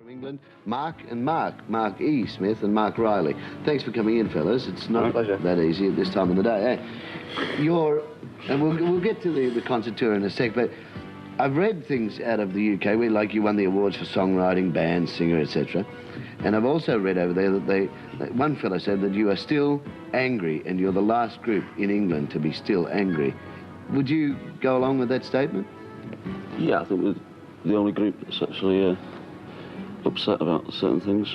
From England, Mark E. Smith and Mark Riley. Thanks for coming in, fellas. It's not that easy at this time of the day, eh? And we'll get to the concert tour in a sec, but I've read things out of the UK, like you won the awards for songwriting, band, singer, etc. And I've also read over there that one fellow said that you are still angry and you're the last group in England to be still angry. Would you go along with that statement? Yeah, I think we're the only group that's actually upset about certain things.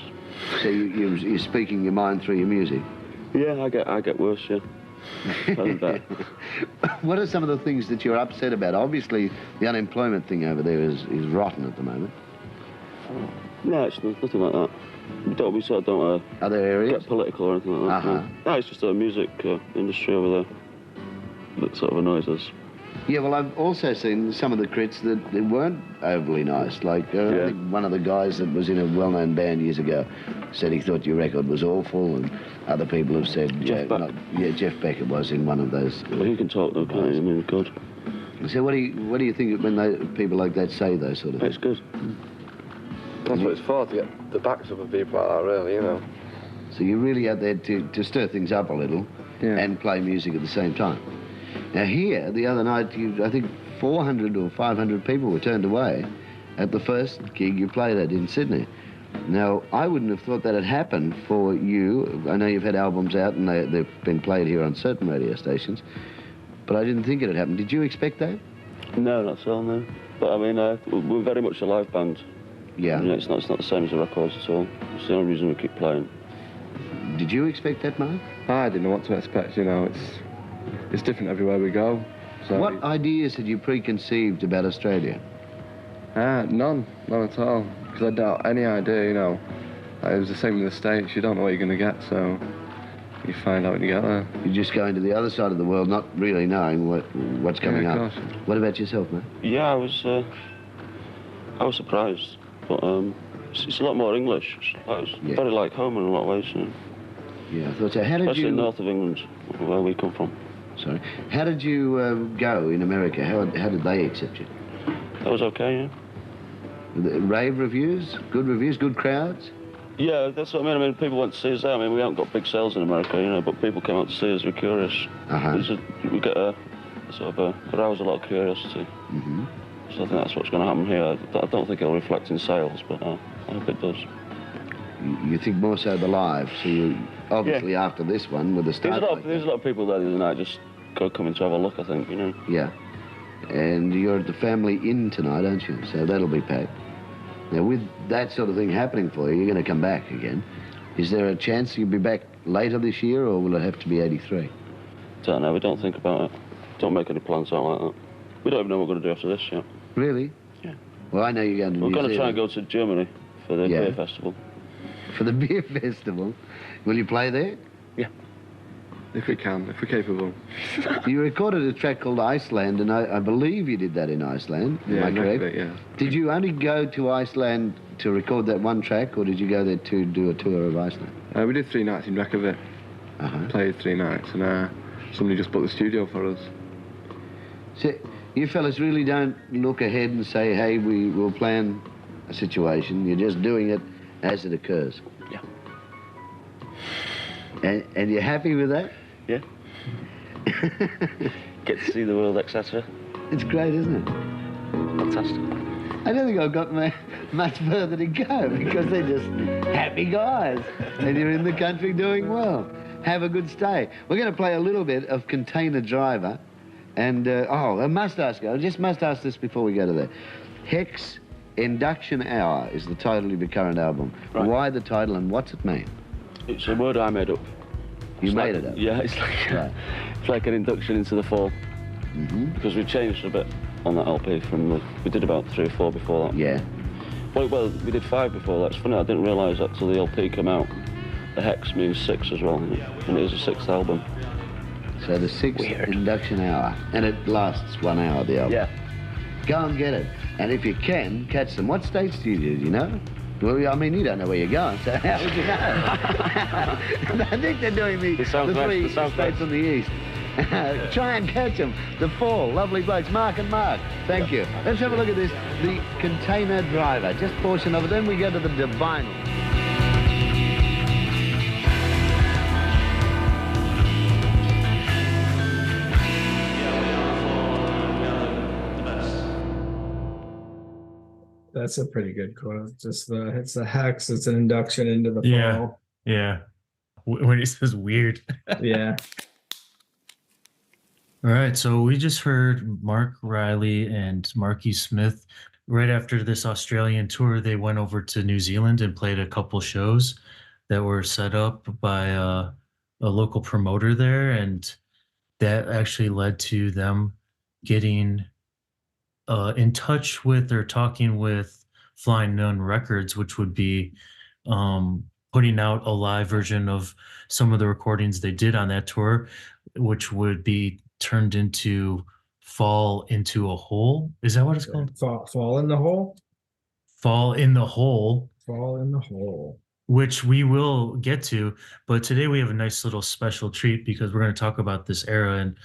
So you're speaking your mind through your music? Yeah, I get worse, yeah. What are some of the things that you're upset about? Obviously, the unemployment thing over there is rotten at the moment. No, it's nothing like that. We sort of don't other areas? Get political or anything like that. No, it's just a music industry over there that sort of annoys us. Yeah, well, I've also seen some of the crits that they weren't overly nice. Like, I think one of the guys that was in a well-known band years ago said he thought your record was awful, and other people have said... Jeff Beck was in one of those... Well, he can talk, though, can't he? I mean, good. So what do you think when people like that say those sort of things? It's good. That's what it's for, to get the backs up of people like that, really, you know. So you're really out there to stir things up a little and play music at the same time. Now here, the other night, I think 400 or 500 people were turned away at the first gig you played at in Sydney. Now, I wouldn't have thought that had happened for you. I know you've had albums out and they've been played here on certain radio stations, but I didn't think it had happened. Did you expect that? No, not at all, no. But I mean, we're very much a live band. Yeah. You know, it's not the same as the records at all. It's the only reason we keep playing. Did you expect that, Mark? I didn't know what to expect, you know. It's different everywhere we go. So what ideas had you preconceived about Australia? None at all. Because I doubt any idea, you know. It was the same in the States. You don't know what you're going to get, so you find out when you get there. You just go into the other side of the world, not really knowing what's coming up. What about yourself, man? Yeah, I was surprised, but it's a lot more English. It's very like home in a lot of ways. You know? Yeah, I thought so. How did Especially north of England, where we come from. Sorry. How did you go in America? How did they accept you? That was okay, yeah. Rave reviews? Good reviews? Good crowds? Yeah, that's what I mean. I mean, people went to see us there. I mean, we haven't got big sales in America, you know, but people came out to see us. We're curious. We get arouse a lot of curiosity. So I think that's what's going to happen here. I don't think it'll reflect in sales, but I hope it does. You think more so the live, so you obviously after this one with the start. There's a lot of people there the other night just coming to have a look, I think, you know. Yeah. And you're at the Family Inn tonight, aren't you? So that'll be packed. Now, with that sort of thing happening for you, you're going to come back again. Is there a chance you'll be back later this year, or will it have to be 83? Don't know. We don't think about it. Don't make any plans out like that. We don't even know what we're going to do after this yet. Really? Yeah. Well, I know you're going to We're going to try and go to Germany for the beer festival. For the beer festival? Will you play there? Yeah. If we're capable. You recorded a track called Iceland, and I believe you did that in Iceland. Am I correct? Yeah. Did you only go to Iceland to record that one track, or did you go there to do a tour of Iceland? We did 3 nights in Reykjavik. Played 3 nights, and somebody just booked the studio for us. So you fellas really don't look ahead and say, hey, we'll plan a situation. You're just doing it as it occurs. Yeah. And you're happy with that? Yeah. Get to see the world, etc. It's great, isn't it? Fantastic. I don't think I've got much further to go because they're just happy guys. And you're in the country doing well. Have a good stay. We're going to play a little bit of Container Driver. And, I must ask you, I just must ask this before we go to there. Hex Induction Hour is the title of your current album. Right. Why the title and what's it mean? It's a word I made up. You made it up? Yeah, it's like an induction into the fall. Because we changed a bit on that LP from we did about 3 or 4 before that. Yeah. Well, we did 5 before that. It's funny, I didn't realise that till the LP came out. The hex means 6 as well, and it is a 6th album. So the 6th Induction Hour, and it lasts 1 hour, the album. Yeah. Go and get it. And if you can, catch them. What states do you know? Well, I mean, you don't know where you're going, so how would you know? I think they're doing the 3 states on the east. Try and catch them. The Fall, lovely blokes, Mark and Mark. Thank you. Let's have a look at this. The container driver, just portion of it. Then we go to the Divine. That's a pretty good quote. Just it's the hex. It's an induction into the fall. Yeah. When it says weird. Yeah. All right. So we just heard Mark Riley and Marky Smith. Right after this Australian tour, they went over to New Zealand and played a couple shows that were set up by a local promoter there. And that actually led to them getting in touch with or talking with Flying Nun Records, which would be putting out a live version of some of the recordings they did on that tour, which would be turned into Fall Into a Hole. Is that what it's called? Fall in the Hole? Fall in the Hole. Fall in the Hole. Which we will get to, but today we have a nice little special treat because we're going to talk about this era and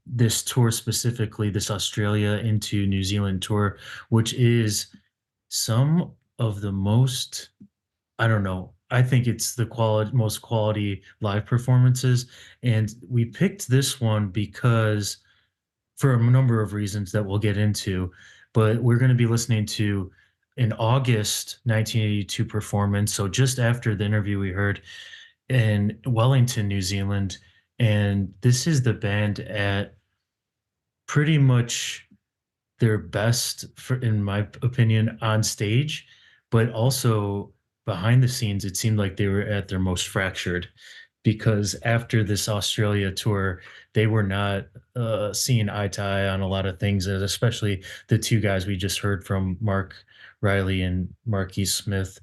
this tour specifically, this Australia into New Zealand tour, which is some of the most, I don't know, I think it's the most quality live performances. And we picked this one because for a number of reasons that we'll get into, but we're going to be listening to an August 1982 performance. So just after the interview we heard in Wellington, New Zealand. And this is the band at pretty much their best, in my opinion, on stage, but also behind the scenes, it seemed like they were at their most fractured because after this Australia tour, they were not seeing eye to eye on a lot of things, especially the two guys we just heard from, Mark Riley and Marky Smith.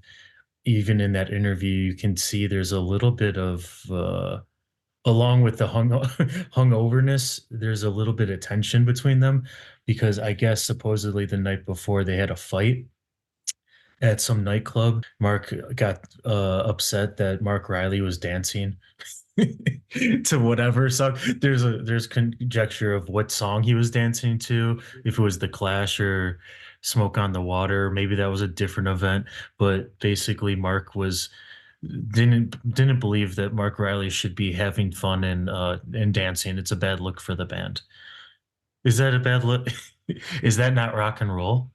Even in that interview, you can see there's a little bit of along with the hungoverness, there's a little bit of tension between them because I guess supposedly the night before they had a fight at some nightclub. Mark got upset that Mark Riley was dancing to whatever song. There's conjecture of what song he was dancing to, if it was The Clash or Smoke on the Water. Maybe that was a different event, but basically Mark didn't believe that Mark Riley should be having fun and dancing. It's a bad look for the band. Is that a bad look? Is that not rock and roll?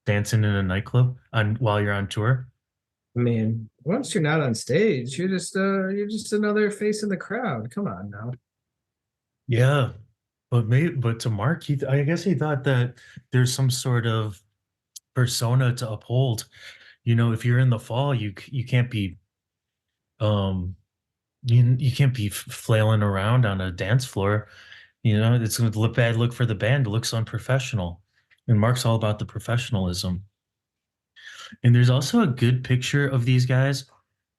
Dancing in a nightclub while you're on tour? I mean, once you're not on stage, you're just another face in the crowd. Come on now. Yeah, but to Mark, I guess he thought that there's some sort of persona to uphold. You know, if you're in the fall, you can't be you can't be flailing around on a dance floor. You know, it's going to look bad look for the band. It looks unprofessional. And Mark's all about the professionalism. And there's also a good picture of these guys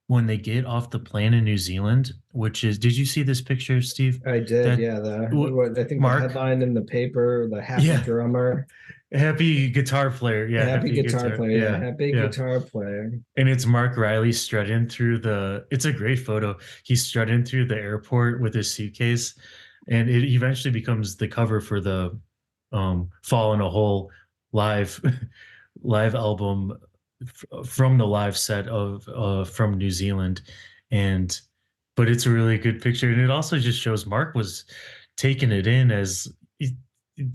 when they get off the plane in New Zealand, which is, did you see this picture, Steve? I did, yeah. I think Mark, the headline in the paper, the happy drummer. Happy guitar player, yeah. Happy guitar player, yeah. Happy guitar player. And it's Mark Riley strutting through it's a great photo. He's strutting through the airport with his suitcase, and it eventually becomes the cover for the Fall in a Hole live album from the live set of from New Zealand. But it's a really good picture, and it also just shows Mark was taking it in as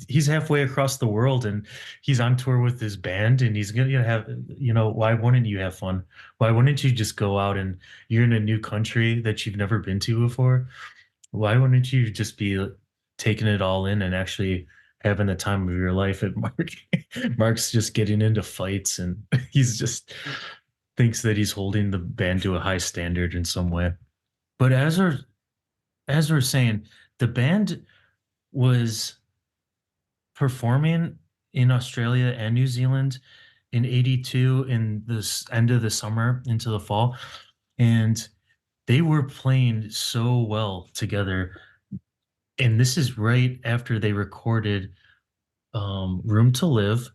he's halfway across the world and he's on tour with his band, and he's gonna have, why wouldn't you have fun? Why wouldn't you just go out, and you're in a new country that you've never been to before? Why wouldn't you just be taking it all in and actually having the time of your life? At Mark's just getting into fights, and he's just thinks that he's holding the band to a high standard in some way. But as we're saying, the band was performing in Australia and New Zealand in '82 in the end of the summer into the fall, and they were playing so well together. And this is right after they recorded Room to Live,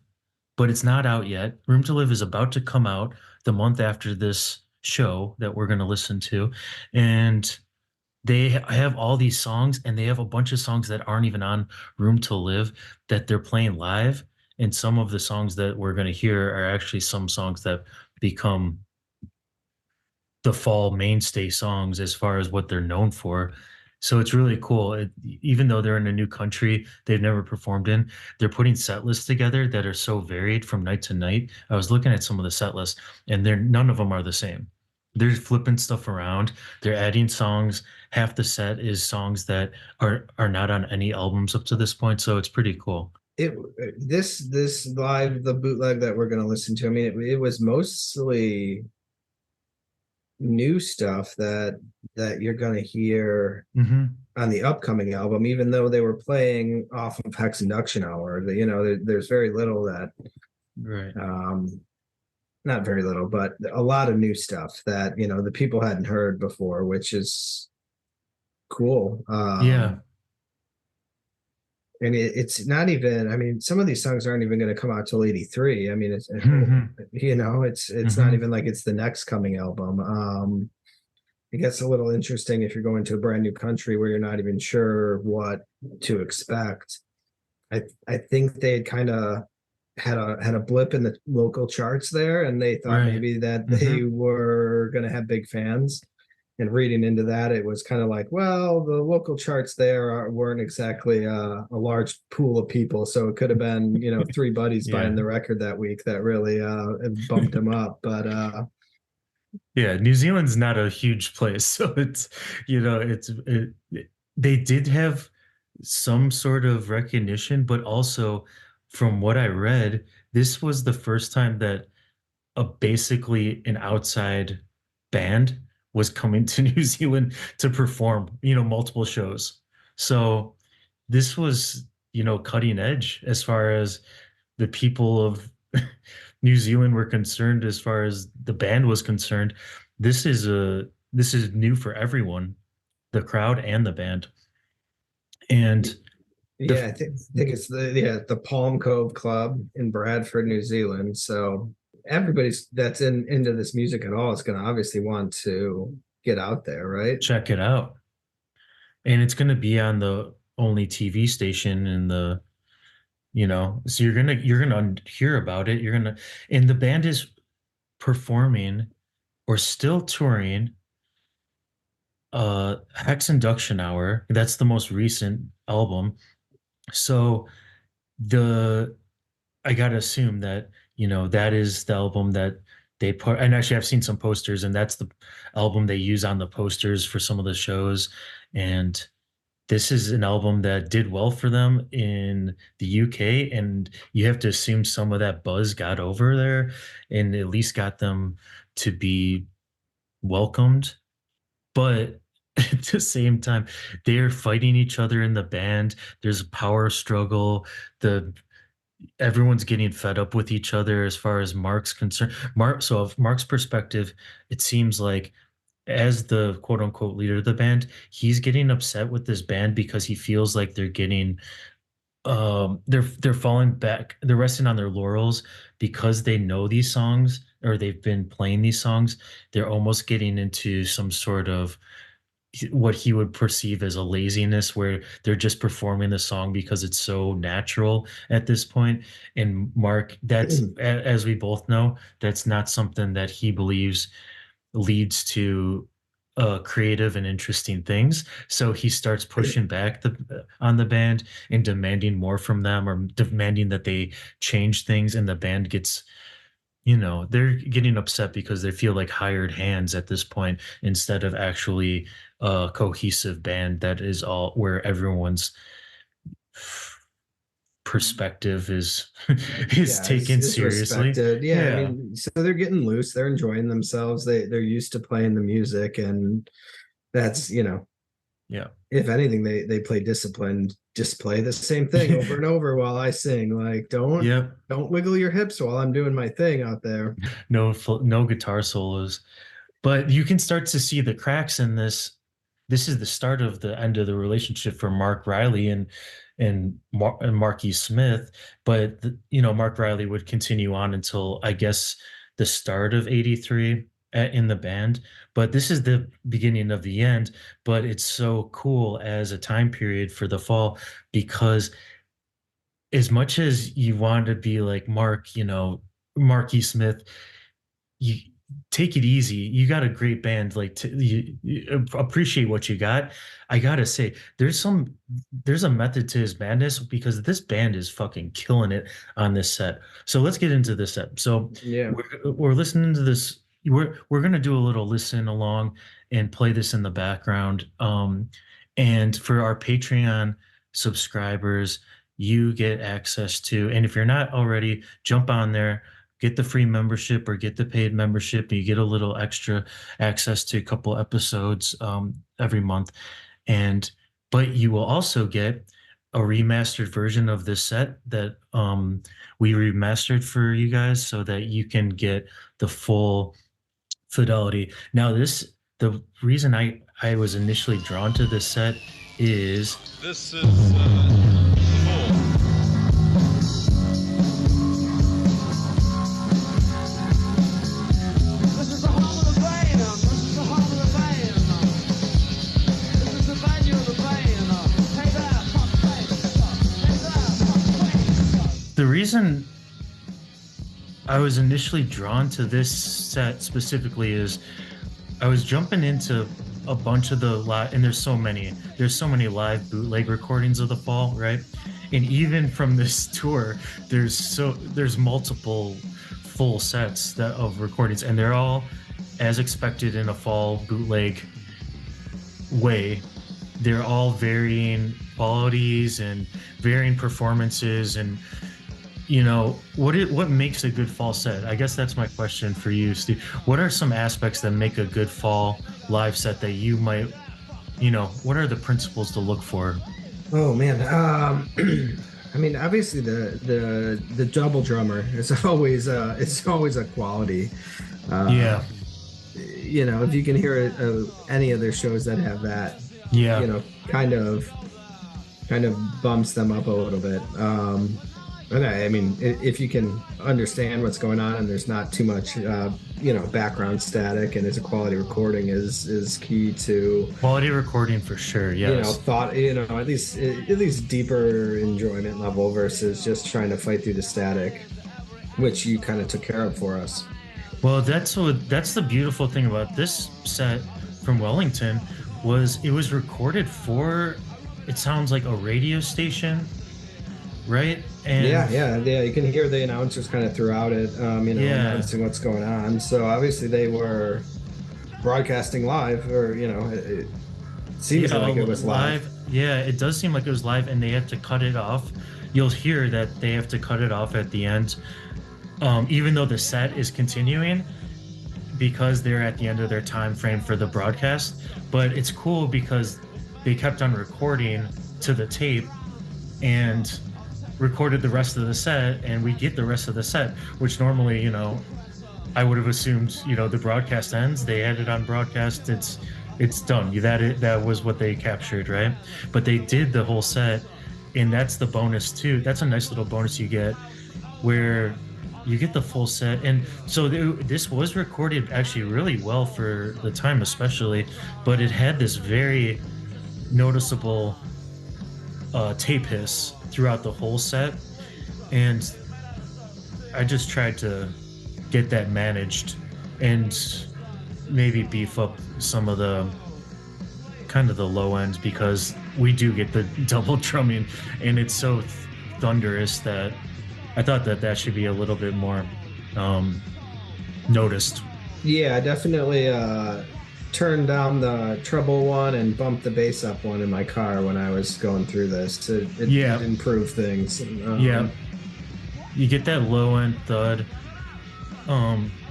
but it's not out yet. Room to Live is about to come out the month after this show that we're going to listen to. And they have all these songs, and they have a bunch of songs that aren't even on Room to Live that they're playing live. And some of the songs that we're going to hear are actually some songs that become the fall mainstay songs as far as what they're known for. So it's really cool. Even though they're in a new country they've never performed in, they're putting set lists together that are so varied from night to night. I was looking at some of the set lists, and they're none of them are the same. They're flipping stuff around. They're adding songs. Half the set is songs that are not on any albums up to this point. So it's pretty cool. It this live, the bootleg that we're going to listen to, I mean, it was mostly new stuff that you're going to hear on the upcoming album, even though they were playing off of Hex Induction Hour. There's very little that, Right. not very little, but a lot of new stuff that the people hadn't heard before, which is cool. Yeah. And it's not even, I mean, some of these songs aren't even going to come out till 83. I mean, it's not even like it's the next coming album. It gets a little interesting if you're going to a brand new country where you're not even sure what to expect. I think they had kind of had a blip in the local charts there, and they thought Right. maybe that they were going to have big fans. And reading into that, it was kind of like, well, the local charts there weren't exactly a large pool of people, so it could have been three buddies Yeah. buying the record that week that really bumped them up. But yeah, New Zealand's not a huge place, so they did have some sort of recognition, but also from what I read, this was the first time that basically an outside band was coming to New Zealand to perform, multiple shows. So this was, cutting edge as far as the people of New Zealand were concerned, as far as the band was concerned. This is new for everyone, the crowd and the band. And yeah, I think it's the Palm Cove Club in Bradford, New Zealand. So everybody's that's into this music at all is going to obviously want to get out there, right? check it out. And it's going to be on the only TV station in the, so you're gonna hear about it. And the band is performing or still touring Hex Induction Hour. That's the most recent album. So the I gotta assume that, that is the album that they put, and actually I've seen some posters, and that's the album they use on the posters for some of the shows. And this is an album that did well for them in the UK, and you have to assume some of that buzz got over there and at least got them to be welcomed. But at the same time, they're fighting each other in the band. There's a power struggle. The Everyone's getting fed up with each other as far as Mark's concerned. So of Mark's perspective, it seems like as the quote unquote leader of the band, he's getting upset with this band because he feels like they're getting they're falling back, they're resting on their laurels because they know these songs or they've been playing these songs. They're almost getting into some sort of what he would perceive as a laziness where they're just performing the song because it's so natural at this point. And Mark, that's as we both know, that's not something that he believes leads to creative and interesting things. So he starts pushing back on the band and demanding more from them, or demanding that they change things. And the band gets, they're getting upset because they feel like hired hands at this point instead of actually a cohesive band that is all where everyone's perspective is taken seriously. Respected. Yeah, I mean, so they're getting loose, they're enjoying themselves, they're used to playing the music, and that's yeah, if anything, they play disciplined, just play the same thing over and over while I sing. Like, don't wiggle your hips while I'm doing my thing out there. No guitar solos. But you can start to see the cracks in this. This is the start of the end of the relationship for Mark Riley and Marky Smith. But Mark Riley would continue on until I guess the start of '83. in the band, but this is the beginning of the end. But it's so cool as a time period for the fall because as much as you want to be like Mark, Marky Smith, you take it easy. You got a great band. Like you appreciate what you got. I gotta say, there's a method to his madness because this band is fucking killing it on this set. So let's get into this set. So Yeah. we're listening to this. We're gonna do a little listen along and play this in the background. And for our Patreon subscribers, you get access to, and if you're not already, jump on there, get the free membership or get the paid membership. You get a little extra access to a couple episodes every month. But you will also get a remastered version of this set that we remastered for you guys so that you can get the full fidelity. Now, the reason I was initially drawn to this set is this is the the reason I was initially drawn to this set specifically is I was jumping into a bunch of the live, and there's so many live bootleg recordings of the fall, right? And even from this tour, there's multiple full sets of recordings, and they're all as expected in a fall bootleg way. They're all varying qualities and varying performances, and what makes a good fall set? I guess that's my question for you, Steve. What are some aspects that make a good fall live set that you might, what are the principles to look for? Oh man, I mean, obviously the double drummer is always it's always a quality. Yeah. If you can hear any of their shows that have that, yeah, kind of bumps them up a little bit. And I mean, if you can understand what's going on and there's not too much, background static, and it's a quality recording is key to quality recording for sure. Yes. At least deeper enjoyment level versus just trying to fight through the static, which you kind of took care of for us. Well, that's the beautiful thing about this set from Wellington it was recorded for, it sounds like a radio station, right? And yeah, you can hear the announcers kind of throughout it, announcing what's going on. So obviously they were broadcasting live, or it seems like it was live. Yeah, it does seem like it was live, and they have to cut it off. You'll hear that they have to cut it off at the end, even though the set is continuing, because they're at the end of their time frame for the broadcast. But it's cool because they kept on recording to the tape and recorded the rest of the set, and we get the rest of the set, which normally, I would have assumed, the broadcast ends, they had it on broadcast, it's done. That was what they captured, right? But they did the whole set, and that's the bonus too. That's a nice little bonus you get, where you get the full set. And so this was recorded actually really well for the time, especially, but it had this very noticeable tape hiss throughout the whole set, and I just tried to get that managed and maybe beef up some of the kind of the low ends, because we do get the double drumming and it's so thunderous that I thought that should be a little bit more noticed. Yeah, I definitely turned down the treble one and bumped the bass up one in my car when I was going through this to improve things. Yeah, you get that low end thud.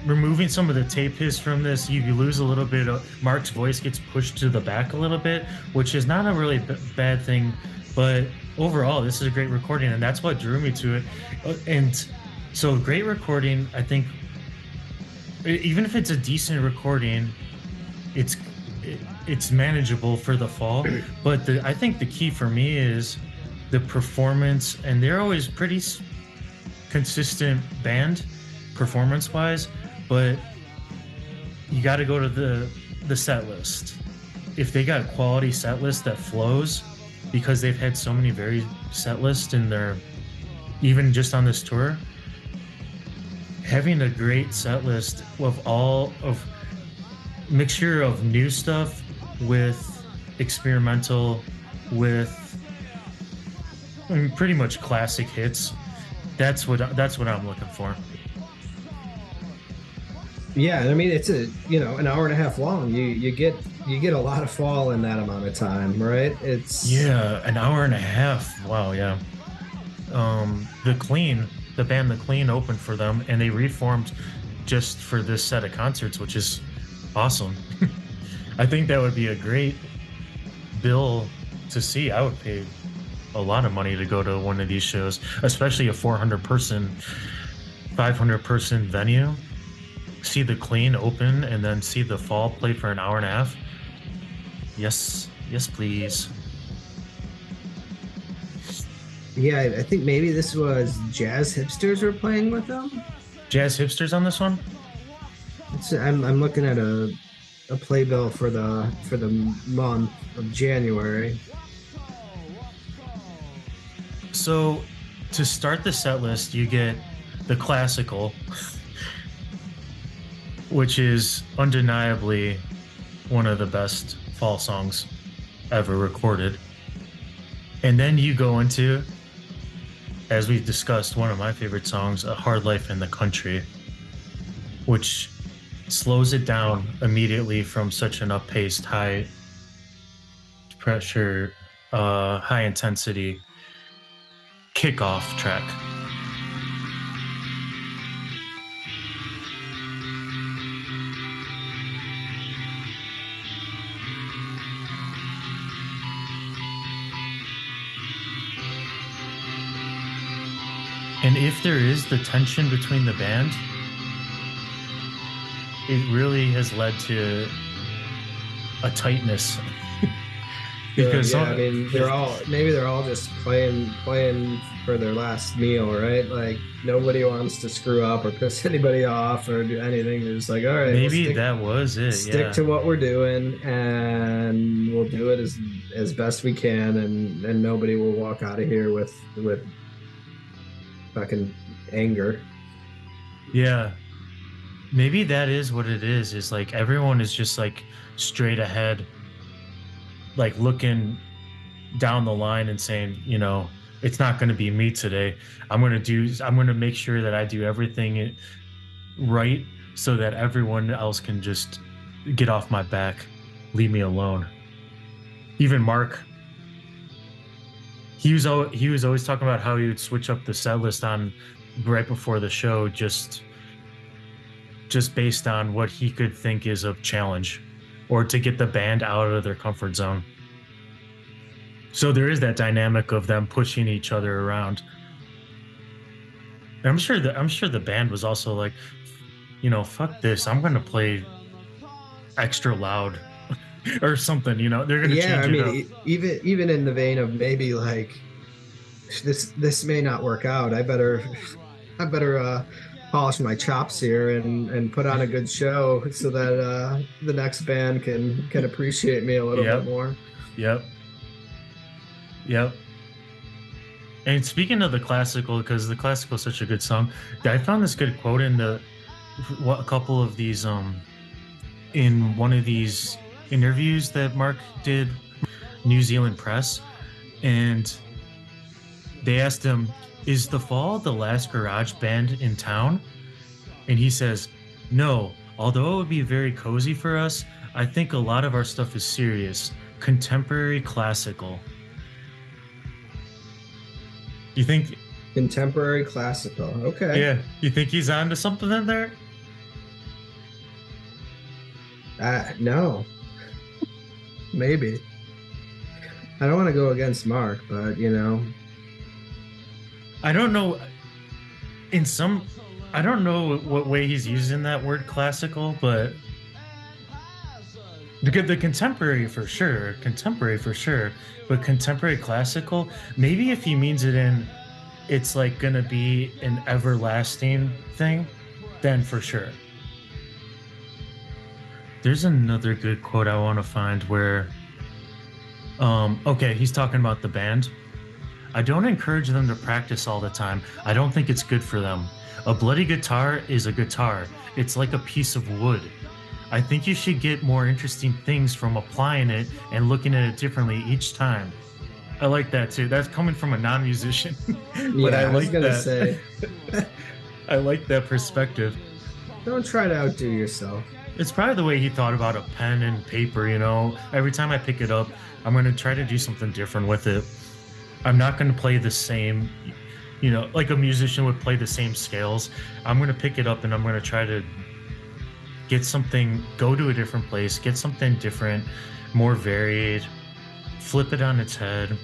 Removing some of the tape hiss from this, you lose a little bit of Mark's voice, gets pushed to the back a little bit, which is not a really bad thing, but overall this is a great recording, and that's what drew me to it. And so great recording. I think even if it's a decent recording, it's manageable for the fall. But I think the key for me is the performance, and they're always pretty consistent band performance wise, but you got to go to the set list. If they got quality set list that flows, because they've had so many varied set lists in their, even just on this tour, having a great set list of all of mixture of new stuff with experimental with pretty much classic hits. That's what I'm looking for. Yeah, I mean it's an hour and a half long. You get a lot of fall in that amount of time, right? It's an hour and a half. Wow, yeah. The band The Clean opened for them, and they reformed just for this set of concerts, which is awesome. I think that would be a great bill to see. I would pay a lot of money to go to one of these shows, especially a 400 person, 500 person venue. See The Clean open and then see The Fall play for an hour and a half. Yes, please. Yeah, I think maybe this was Jazz Hipsters were playing with them. Jazz Hipsters on this one? I'm looking at a playbill for the month of January. So to start the set list, you get the classical, which is undeniably one of the best fall songs ever recorded. And then you go into, as we've discussed, one of my favorite songs, A Hard Life in the Country, which slows it down immediately from such an up-paced, high pressure, high intensity kickoff track. And if there is the tension between the band, it really has led to a tightness. Because I mean, they're all just playing for their last meal, right? Like nobody wants to screw up or piss anybody off or do anything. They're just like, all right, maybe that was it. Stick to what we're doing, and we'll do it as best we can, and nobody will walk out of here with fucking anger. Yeah, maybe that is what it is like everyone is just like straight ahead, like looking down the line and saying, it's not going to be me today. I'm going to make sure that I do everything right so that everyone else can just get off my back, leave me alone. Even Mark, he was always talking about how he would switch up the set list on right before the show, just based on what he could think is a challenge or to get the band out of their comfort zone. So there is that dynamic of them pushing each other around. And I'm sure the band was also like, fuck this, I'm gonna play extra loud or something, they're gonna change it up. even in the vein of maybe like this may not work out. I better polish my chops here and put on a good show so that the next band can appreciate me a little bit more. Yep. And speaking of the classical, because the classical is such a good song, I found this good quote in a couple of these in one of these interviews that Mark did, New Zealand Press, and they asked him, "Is The Fall the last garage band in town?" And he says, "No, although it would be very cozy for us, I think a lot of our stuff is serious, contemporary classical." You think contemporary classical? Okay. Yeah. You think he's onto something in there? No. Maybe. I don't want to go against Mark, but I don't know. I don't know what way he's using that word classical, but the contemporary for sure, but contemporary classical, maybe if he means it in, it's like gonna be an everlasting thing, then for sure. There's another good quote I want to find where, okay, he's talking about the band. I don't encourage them to practice all the time. I don't think it's good for them. A bloody guitar is a guitar. It's like a piece of wood. I think you should get more interesting things from applying it and looking at it differently each time. I like that too. That's coming from a non-musician, but I like that. Say, I like that perspective. don't try to outdo yourself. It's probably the way he thought about a pen and paper, you know. Every time I pick it up, I'm going to try to do something different with it. I'm not going to play the same, you know, like a musician would play the same scales. I'm going to pick it up and I'm going to try to get something, go to a different place, get something different, more varied, flip it on its head.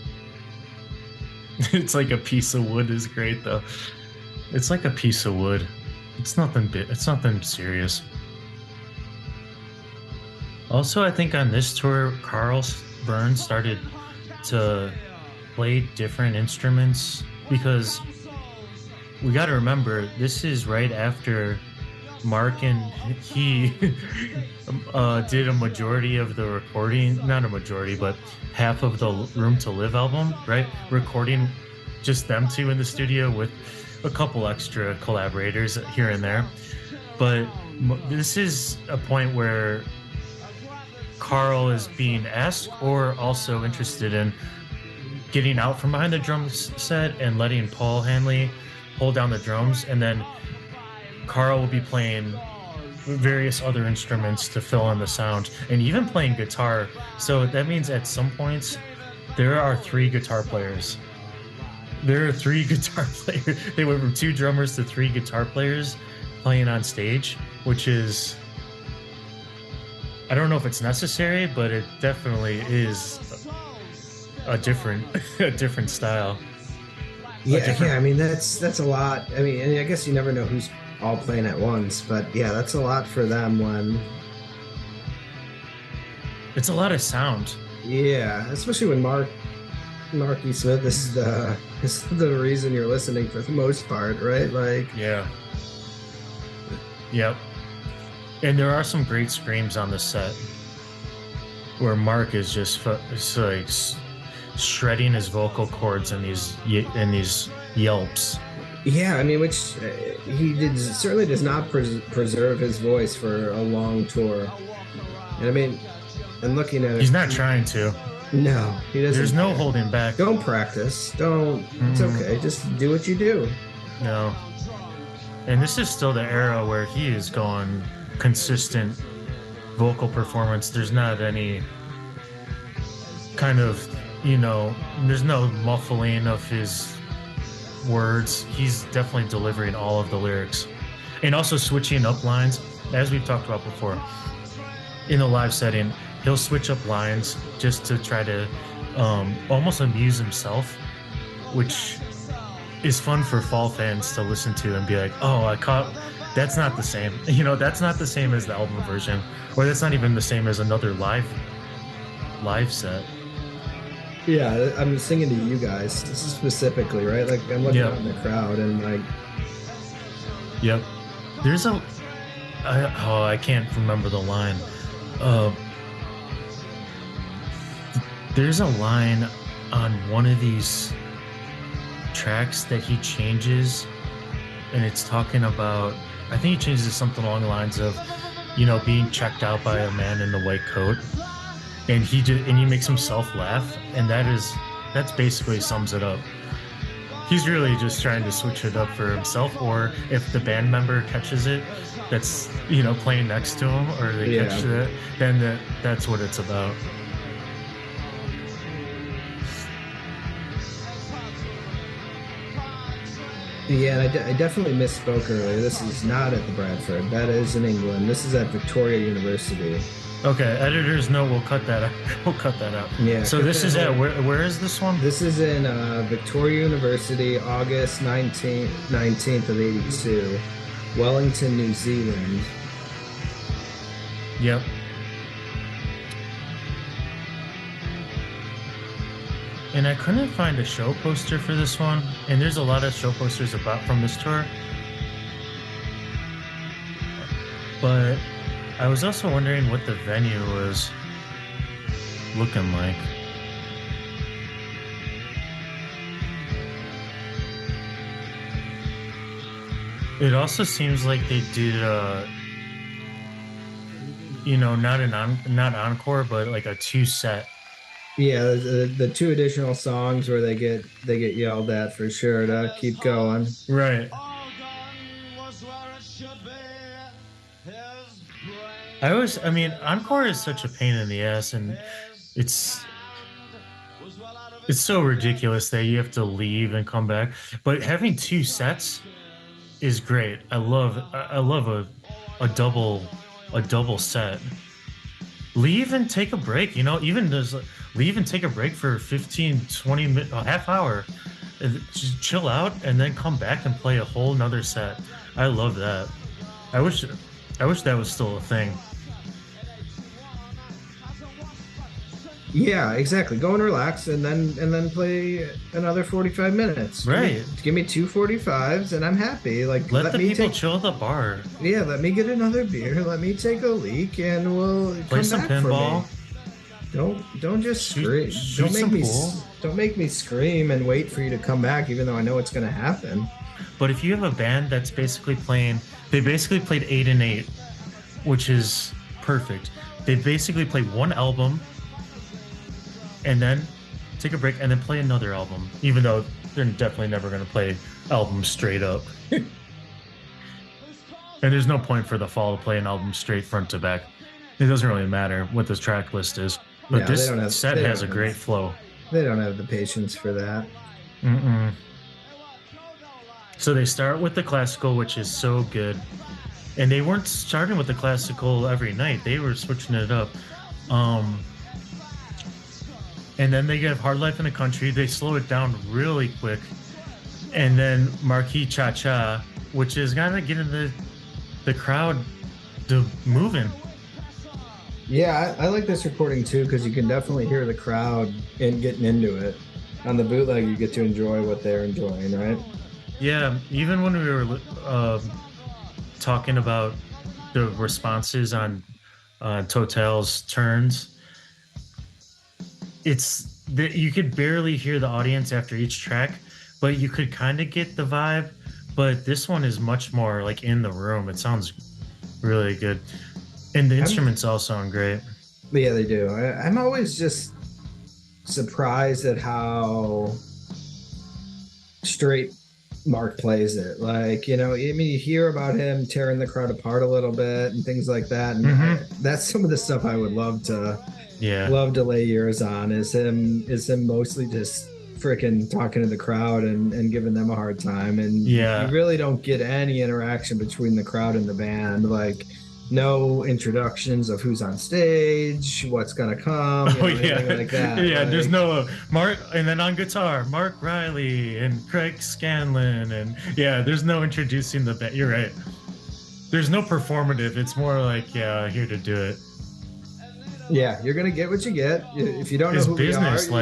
It's like a piece of wood is great though. It's like a piece of wood. It's nothing serious. Also, I think on this tour, Carl Burns started to play different instruments because we got to remember this is right after Mark and he did a majority of the recording, not a majority, but half of the Room to Live album, right? Recording just them two in the studio with a couple extra collaborators here and there. But this is a point where Carl is being asked or also interested in getting out from behind the drum set and letting Paul Hanley hold down the drums, and then Carl will be playing various other instruments to fill in the sound and even playing guitar. So that means at some points there are 3 guitar players. There are 3 guitar players. They went from 2 drummers to 3 guitar players playing on stage, which is, I don't know if it's necessary, but it definitely is a different style. Yeah, I mean that's a lot. I mean, and I guess you never know who's all playing at once, but yeah, that's a lot for them when it's a lot of sound. Yeah, especially when Marky Smith is the reason you're listening for the most part, right? Like, yeah. Yep. And there are some great screams on the set where Mark is just like shredding his vocal cords in these yelps. Yeah, I mean, which certainly does not preserve his voice for a long tour. And I mean, and looking at it, he's not trying to. No, he doesn't. There's no holding back. Don't practice. Don't. It's okay. Just do what you do. No. And this is still the era where he is going consistent vocal performance. There's not any kind of, you know, there's no muffling of his words. He's definitely delivering all of the lyrics and also switching up lines, as we've talked about before. In the live setting, he'll switch up lines just to try to almost amuse himself, which is fun for Fall fans to listen to and be like, oh, that's not the same. You know, that's not the same as the album version, or that's not even the same as another live set. Yeah, I'm singing to you guys. This is specifically, right? Like, I'm looking out in the crowd and like... Yep. There's I can't remember the line. There's a line on one of these tracks that he changes, and it's talking about, I think he changes something along the lines of, you know, being checked out by a man in the white coat, and he makes himself laugh, and that's basically sums it up. He's really just trying to switch it up for himself, or if the band member catches it that's, you know, playing next to him, or they catch it, then that's what it's about. Yeah, and I definitely misspoke earlier. This is not at the Bradford. That is in England. This is at Victoria University. Okay, editor's note, we'll cut that out. We'll cut that out. Yeah. So this is at, where is this one? This is in Victoria University, August 19th of 82, Wellington, New Zealand. Yep. And I couldn't find a show poster for this one, and there's a lot of show posters from this tour. But I was also wondering what the venue was looking like. It also seems like they did, not encore, but like a 2-set. Yeah, the two additional songs where they get yelled at for sure to keep going. Right. Encore is such a pain in the ass, and it's so ridiculous that you have to leave and come back. But having 2 sets is great. I love a double set. Leave and take a break, leave and take a break for 15, 20 minutes, a half hour. Just chill out and then come back and play a whole nother set. I love that. I wish that was still a thing. Yeah, exactly. Go and relax, and then play another 45 minutes. Right. Give me 2 45s, and I'm happy. Like, let the people chill at the bar. Yeah, let me get another beer. Let me take a leak, and we'll play some pinball. Don't just scream. Don't make me scream and wait for you to come back, even though I know it's going to happen. But if you have a band that's basically played 8 and 8, which is perfect. They basically play one album and then take a break and then play another album, even though they're definitely never going to play albums straight up. And there's no point for the Fall to play an album straight front to back. It doesn't really matter what the track list is. But yeah, this set has a great flow. They don't have the patience for that. Mm-mm. So they start with the classical, which is so good. And they weren't starting with the classical every night. They were switching it up. And then they get Hard Life in the Country. They slow it down really quick. And then Marquee Cha Cha, which is kind of getting the crowd to moving. Yeah, I like this recording too, because you can definitely hear the crowd getting into it. On the bootleg, you get to enjoy what they're enjoying, right? Yeah, even when we were talking about the responses on Total's turns, it's that you could barely hear the audience after each track, but you could kind of get the vibe. But this one is much more like in the room. It sounds really good. And the instruments all sound great. Yeah, they do. I'm always just surprised at how straight Mark plays it. Like, you hear about him tearing the crowd apart a little bit and things like that. And that's some of the stuff I would love to lay years on is him mostly just freaking talking to the crowd and giving them a hard time. And you really don't get any interaction between the crowd and the band. Like, no introductions of who's on stage, what's gonna come, anything like that. Yeah, there's no Mark, and then on guitar, Mark Riley and Craig Scanlon, and there's no introducing the band. You're right. There's no performative. It's more like, here to do it. Yeah, you're gonna get what you get. If you don't know who business, we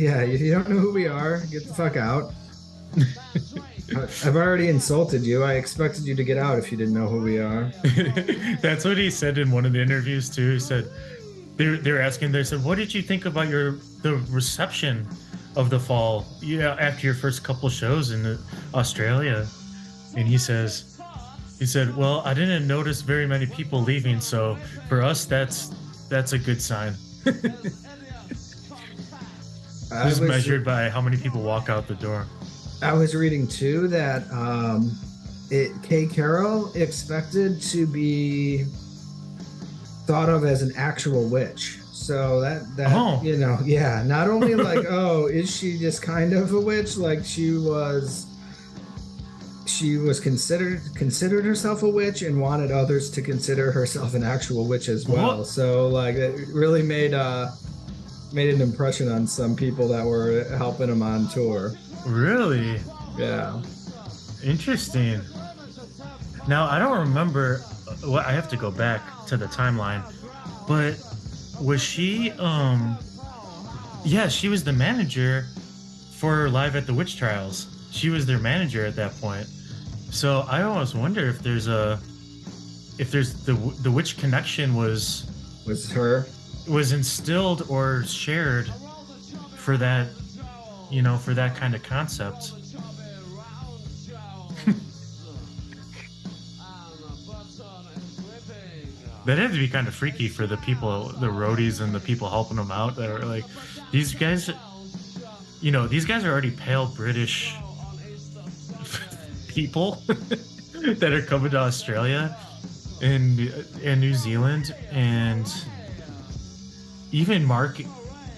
are, if you don't know who we are, get the fuck out. I've already insulted you. I expected you to get out if you didn't know who we are. That's what he said in one of the interviews too. He said they're asking. They said, "What did you think about the reception of the Fall? After your first couple shows in Australia?" And he said, "Well, I didn't notice very many people leaving, so for us, that's a good sign." It's measured by how many people walk out the door. I was reading too that Kay Carroll expected to be thought of as an actual witch. So not only like, is she just kind of a witch? Like she was considered herself a witch and wanted others to consider herself an actual witch as well. What? So like it really made an impression on some people that were helping him on tour. Really? Yeah. Interesting. Now, I don't remember. I have to go back to the timeline. But was she, she was the manager for Live at the Witch Trials. She was their manager at that point. So I always wonder if there's if there's the witch connection was instilled or shared for that, for that kind of concept. That had to be kind of freaky for the people, the roadies and the people helping them out. That are like, these guys, these guys are already pale British people that are coming to Australia and New Zealand. And even Mark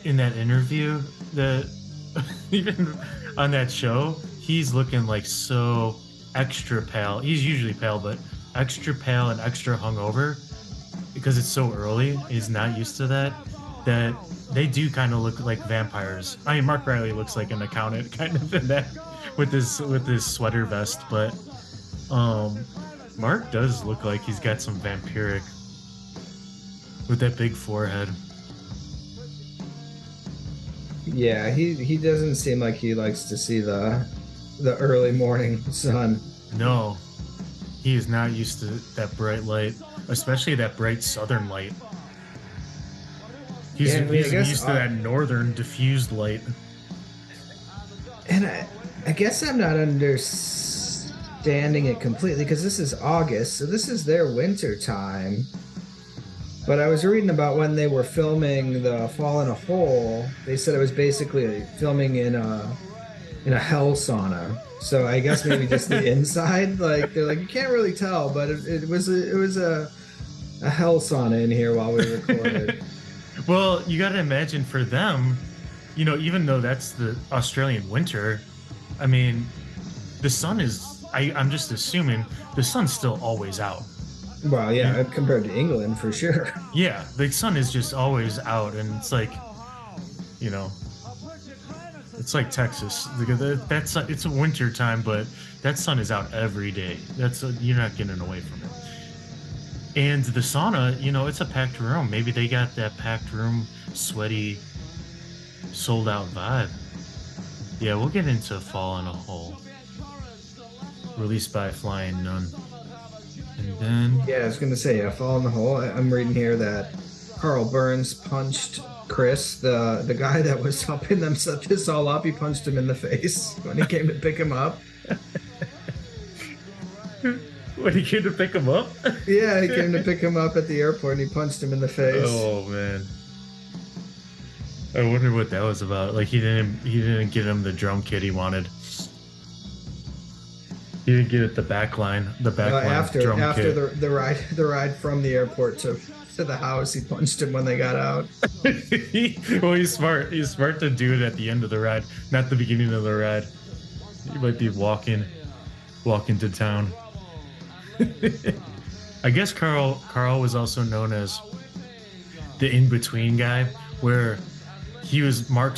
in that interview, even on that show, he's looking like so extra pale. He's usually pale, but extra pale and extra hungover because it's so early. He's not used to that they do kind of look like vampires. I mean, Mark Riley looks like an accountant kind of in that with his sweater vest, but Mark does look like he's got some vampiric with that big forehead. Yeah, he doesn't seem like he likes to see the early morning sun. No, he is not used to that bright light, especially that bright southern light. He's used to that northern diffused light. And I guess I'm not understanding it completely because this is August, so this is their winter time. But I was reading about when they were filming the Fall in a Hole. They said it was basically filming in a hell sauna. So I guess maybe just the inside. Like they're like, you can't really tell, but it was a hell sauna in here while we recorded. Well, you got to imagine for them, even though that's the Australian winter, I mean, the sun is. I'm just assuming the sun's still always out. Well, yeah, compared to England, for sure. Yeah, the sun is just always out, and it's like, it's like Texas. It's a winter time, but that sun is out every day. You're not getting away from it. And the sauna, it's a packed room. Maybe they got that packed room, sweaty, sold out vibe. Yeah, we'll get into Fall in a Hole. Released by Flying Nun. And then... Yeah, I was going to say, Fall in the Hole. I'm reading here that Carl Burns punched Chris, the guy that was helping them set this all up. He punched him in the face when he came to pick him up. When he came to pick him up? Yeah, he came to pick him up at the airport and he punched him in the face. Oh, man. I wonder what that was about. Like, he didn't get him the drum kit he wanted. He didn't get it the back line drum kit. After the ride from the airport to the house, he punched him when they got out. Well, he's smart. He's smart to do it at the end of the ride, not the beginning of the ride. He might be walking to town. I guess Carl was also known as the in-between guy, where he was Mark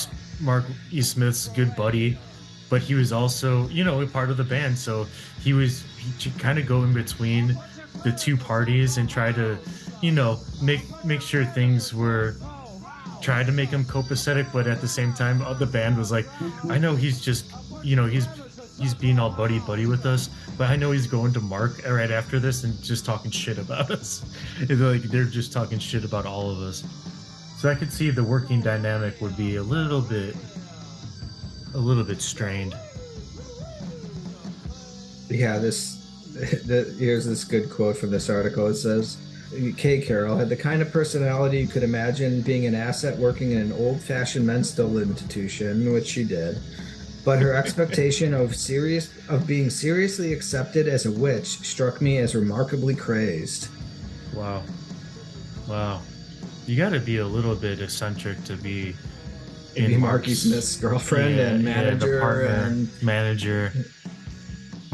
E. Smith's good buddy, but he was also, a part of the band. So he kind of go in between the two parties and try to, make sure things were, try to make him copacetic, but at the same time, the band was like, I know he's just, he's being all buddy with us, but I know he's going to Mark right after this and just talking shit about us. They're just talking shit about all of us. So I could see the working dynamic would be a little bit strained. Yeah, here's this good quote from this article. It says, Kay Carroll had the kind of personality you could imagine being an asset working in an old-fashioned mental institution, which she did. But her expectation of being seriously accepted as a witch struck me as remarkably crazed. Wow. You got to be a little bit eccentric to be Marky Smith's girlfriend and manager, manager,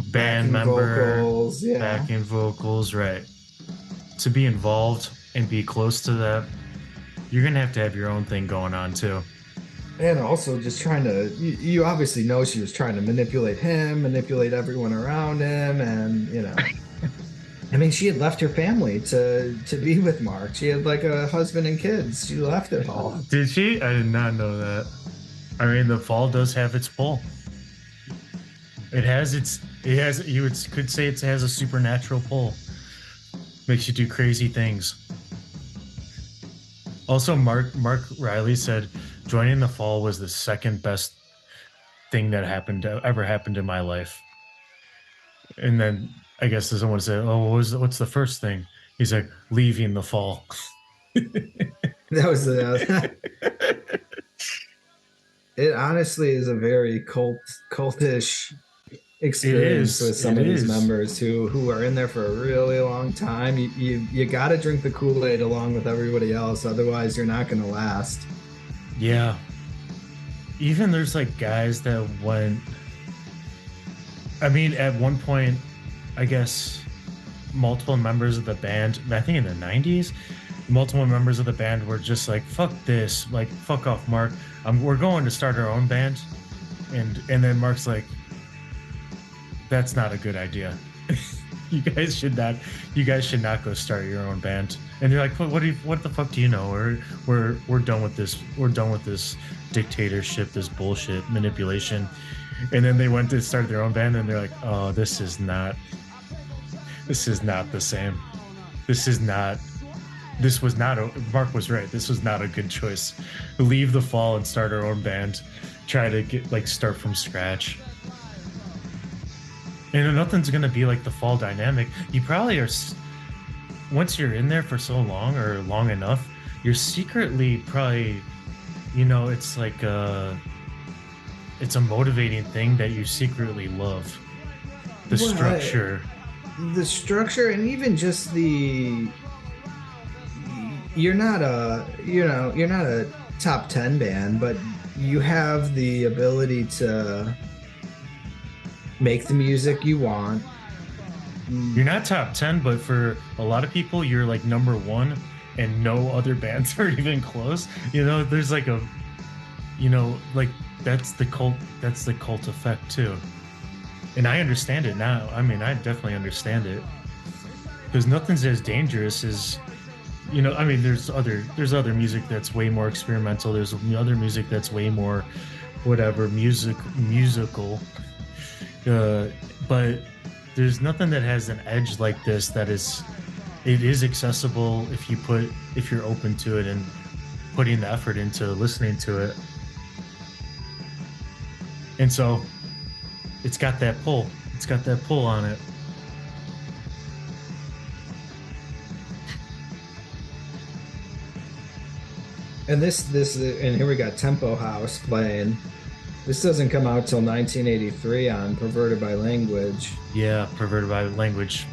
band member, vocals, backing vocals, right? To be involved and be close to that, you're gonna have your own thing going on too. And also just trying to, you obviously know she was trying to manipulate everyone around him, and I mean, she had left her family to be with Mark. She had like a husband and kids. She left it all. Did she? I did not know that. I mean, the fall does have its pull. You could say it has a supernatural pull. Makes you do crazy things. Also, Mark Riley said joining the Fall was the second best thing that ever happened in my life. And then I guess someone said, "Oh, what's the first thing?" He's like, "Leaving the Fall." That was the. It honestly is a very cultish experience with some of these members who are in there for a really long time. You got to drink the Kool-Aid along with everybody else, otherwise you're not going to last. Yeah. Even there's like guys that went. I mean, at one point, I guess multiple members of the band, I think in the 90s, multiple members of the band were just like, fuck this, like, fuck off, Mark. We're going to start our own band. And then Mark's like, that's not a good idea. you guys should not go start your own band. And they're like, what the fuck do you know? We're done with this. We're done with this dictatorship, this bullshit manipulation. And then they went to start their own band and they're like, oh, this is not the same. Mark was right. This was not a good choice. Leave the Fall and start our own band. Try to start from scratch. And nothing's going to be like the Fall dynamic. You probably are, once you're in there for so long or long enough, you're secretly probably, it's like it's a motivating thing that you secretly love. The structure and even just you're not a top 10 band, but you have the ability to make the music you want. You're not top 10, but for a lot of people, you're like number 1 and no other bands are even close. There's like that's the cult effect too. And I understand it now. I mean, I definitely understand it. Because nothing's as dangerous as, there's other music that's way more experimental. There's other music that's way more musical. But there's nothing that has an edge like this it is accessible if you're open to it and putting the effort into listening to it. And so it's got that pull. It's got that pull on it. And and here we got Tempo House playing. This doesn't come out till 1983 on Perverted by Language. Yeah, Perverted by Language.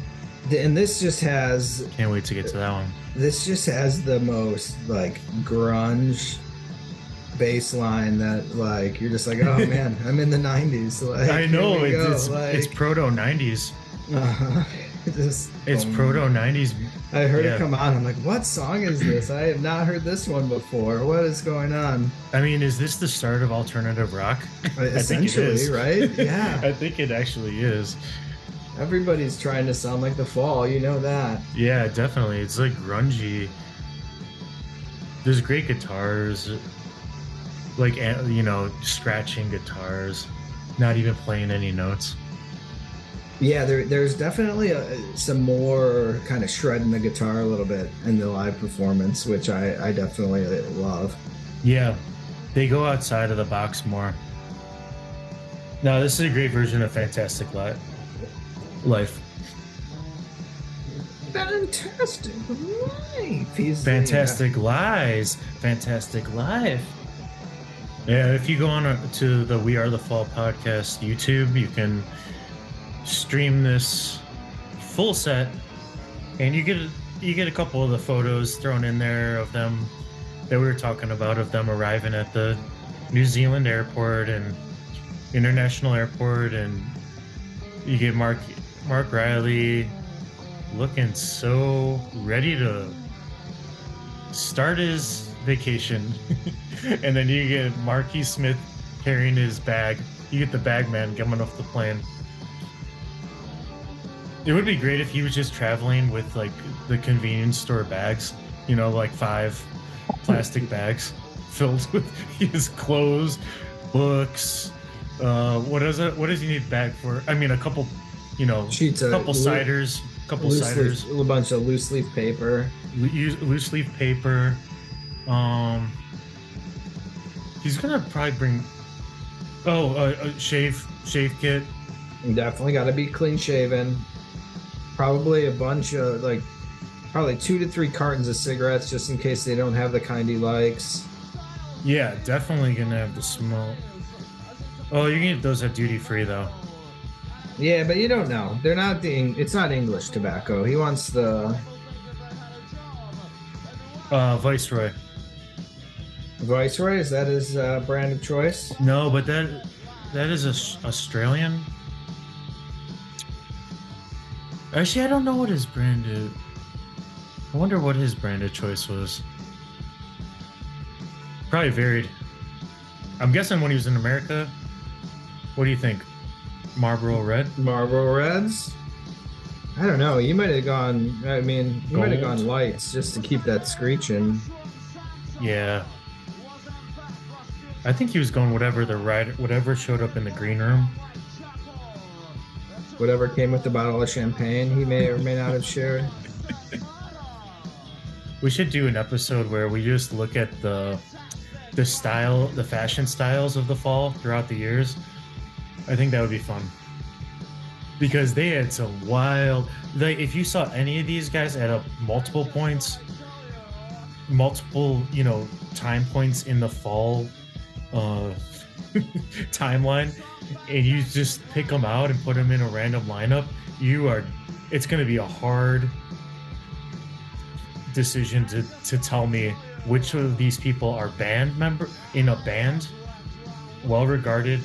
And this just has... Can't wait to get to that one. This just has the most, grunge bass line that, you're just like, oh, man, I'm in the 90s. I know, it's proto-90s. It's proto-90s. I heard it come on. I'm like, what song is this? I have not heard this one before. What is going on? I mean, is this the start of alternative rock? Essentially, right? Yeah. I think it actually is. Everybody's trying to sound like the Fall, you know that. Yeah, definitely. It's like grungy. There's great guitars, scratching guitars, not even playing any notes. Yeah, there's definitely some more kind of shredding the guitar a little bit in the live performance, which I definitely love. Yeah, they go outside of the box more. No, this is a great version of Fantastic Life. Fantastic Life. Fantastic Lies. Fantastic Life. Yeah, if you go on to the We Are the Fall podcast YouTube, you can stream this full set, and you get a couple of the photos thrown in there of them that we were talking about, of them arriving at the New Zealand airport and international airport, and you get Mark Riley looking so ready to start his vacation. And then you get Marky Smith carrying his bag. You get the bag man coming off the plane. It would be great if he was just traveling with the convenience store bags, 5 plastic bags filled with his clothes, books. What does he need a bag for? I mean, a couple, sheets, a couple ciders. couple ciders, a bunch of loose leaf paper. Loose leaf paper. He's gonna probably bring. A shave kit. Definitely got to be clean shaven. Probably a bunch of probably 2 to 3 cartons of cigarettes just in case they don't have the kind he likes. Yeah, definitely gonna have the smoke. Oh, you can get those at duty free though. Yeah, but you don't know. They're not it's not English tobacco. He wants the Viceroy. Viceroy, is that his brand of choice? No, but that is Australian. Actually, I don't know what his brand is. I wonder what his brand of choice was. Probably varied. I'm guessing when he was in America. What do you think? Marlboro Red? Marlboro Reds? I don't know. You might have gone. I mean, you might have gone lights just to keep that screeching. Yeah. I think he was going whatever showed up in the green room. Whatever came with the bottle of champagne, he may or may not have shared. We should do an episode where we just look at the fashion styles of the fall throughout the years. I think that would be fun. Because they had some wild... if you saw any of these guys at multiple points, time points in the fall timeline, and you just pick them out and put them in a random lineup, it's going to be a hard decision to tell me which of these people are band member in a band, well-regarded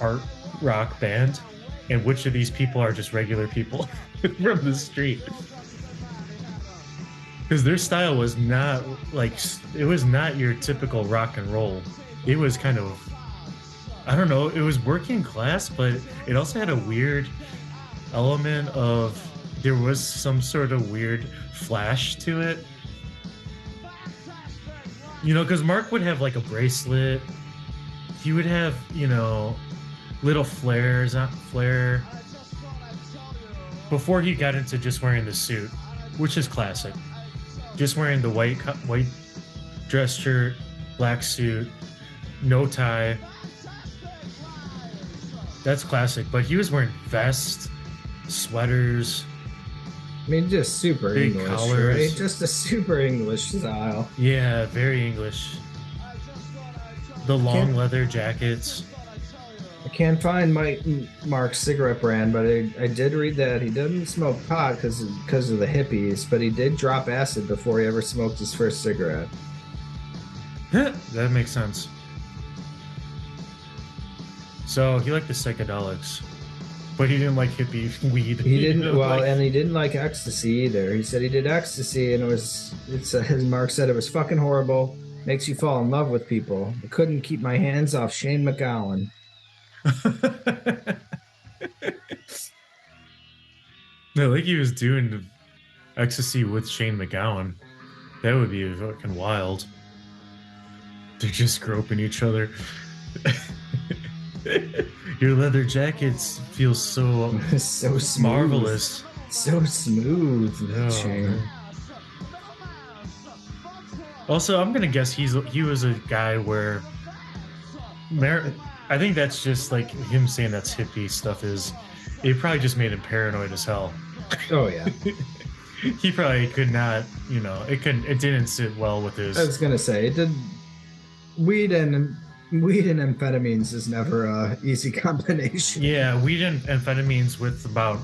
art rock band, and which of these people are just regular people from the street. Because their style was not it was not your typical rock and roll. It was kind of, I don't know, it was working class, but it also had a weird element of, there was some sort of weird flash to it. Because Mark would have like a bracelet. He would have, little flares, before he got into just wearing the suit, which is classic. Just wearing the white dress shirt, black suit, no tie. That's classic. But he was wearing vests, sweaters. I mean, just super big English, collars. Right? Just a super English style. Yeah, very English. The long leather jackets. I can't find Mark's cigarette brand, but I did read that he doesn't smoke pot because of the hippies, but he did drop acid before he ever smoked his first cigarette. That makes sense. So he liked the psychedelics, but he didn't like hippie weed. He didn't. And he didn't like ecstasy either. He said he did ecstasy, and as Mark said, it was fucking horrible. Makes you fall in love with people. I couldn't keep my hands off Shane McGowan. No, like he was doing ecstasy with Shane McGowan. That would be fucking wild. They're just groping each other. Your leather jackets feel so smooth. Marvelous. So smooth. Oh, also, I'm gonna guess he was a guy where I think that's just like him saying that's hippie stuff it probably just made him paranoid as hell. Oh yeah. He probably could not, it didn't sit well with his. I was gonna say it did. Weed and amphetamines is never a easy combination. Yeah, weed and amphetamines with about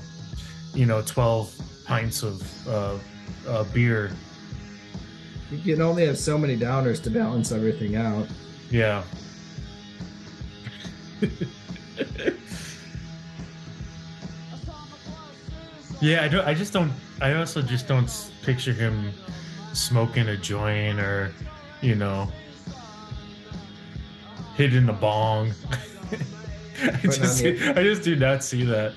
12 pints of beer. You can only have so many downers to balance everything out. Yeah. Yeah, I also just don't picture him smoking a joint or, hitting the bong. I just do not see that.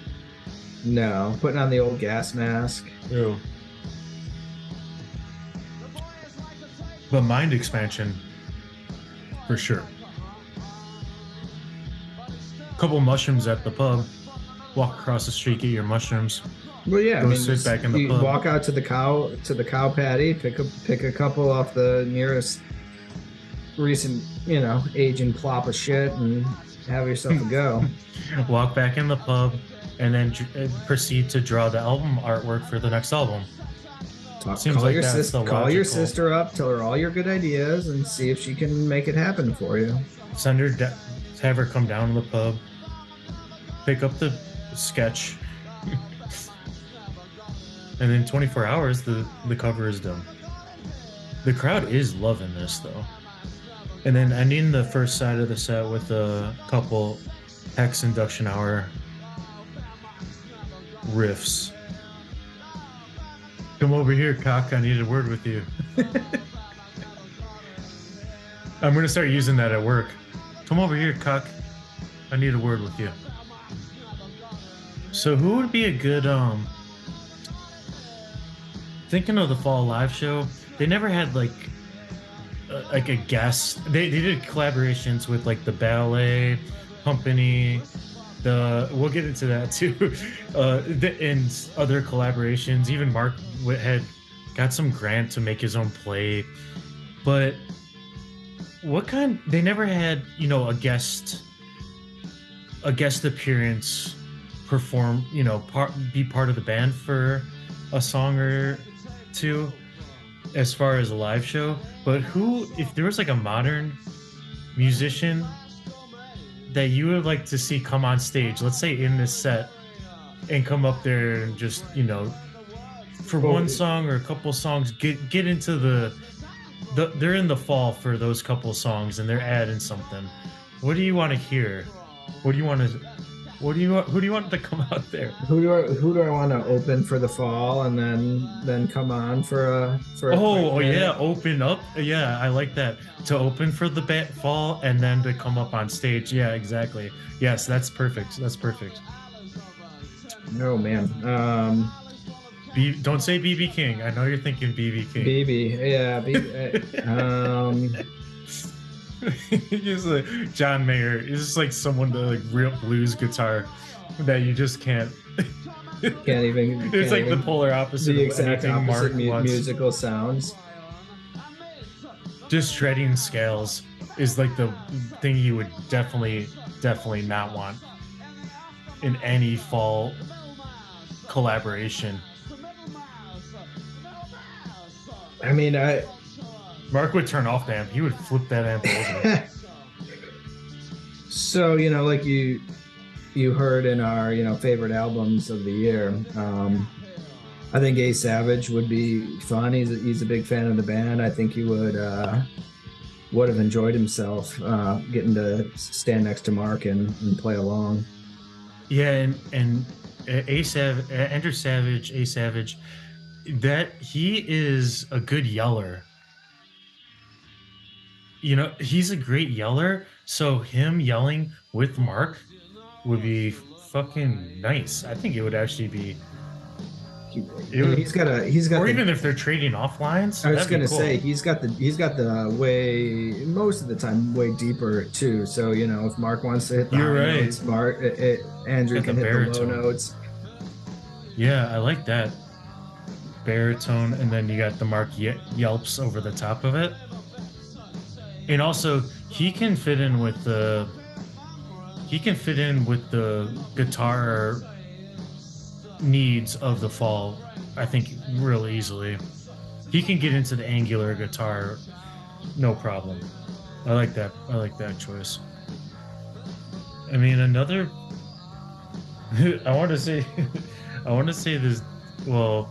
No, putting on the old gas mask. Ew. But mind expansion, for sure. Couple mushrooms at the pub. Walk across the street, get your mushrooms. Well, yeah, Go sit back in the you pub. walk out to the cow patty, pick a couple off the nearest recent, aging plop of shit, and have yourself a go. Walk back in the pub, and then proceed to draw the album artwork for the next album. Call your sister up, tell her all your good ideas, and see if she can make it happen for you. Have her come down to the pub, pick up the sketch, and in 24 hours the cover is done. The crowd is loving this though. And then ending the first side of the set with a couple Hex Induction Hour riffs. Come over here, cock, I need a word with you. I'm gonna start using that at work. Come over here, cock, I need a word with you. So who would be a good thinking of the fall live show? They never had like a guest. They did collaborations with like the ballet company. We'll get into that too. And other collaborations. Even Mark had got some grant to make his own play. But they never had, a guest appearance, perform, be part of the band for a song or two as far as a live show. But if there was like a modern musician that you would like to see come on stage, let's say in this set, and come up there and just, for one song or a couple songs, get into they're in the fall for those couple songs and they're adding something. What do you want to hear? Who do you want to come out there? Who do I want to open for the fall and then come on for open up. Yeah, I like that. To open for the fall and then to come up on stage. Yeah, exactly. Yes, that's perfect. Oh man. Don't say BB King. I know you're thinking BB King. He's like John Mayer. He's just like someone to like real blues guitar that you just can't even. It's like the polar opposite. The exact opposite musical sounds. Just shredding scales is like the thing you would definitely not want in any fall collaboration. I mean, Mark would turn off the amp. He would flip that amp over. So, like you heard in our, favorite albums of the year, I think A Savage would be fun. He's a big fan of the band. I think he would have enjoyed himself getting to stand next to Mark and play along. Yeah, and Andrew Savage, A Savage, that he is a good yeller. He's a great yeller, so him yelling with Mark would be fucking nice. I think it would actually be. He's got. Or even if they're trading off lines. I was gonna say he's got the way most of the time way deeper too. So if Mark wants to hit the high notes, Andrew can hit the low notes. Yeah, I like that baritone, and then you got the Mark yelps over the top of it. And also, he can fit in with the guitar needs of the fall, I think, real easily. He can get into the angular guitar, no problem. I like that choice. I mean, another. I want to say this. Well,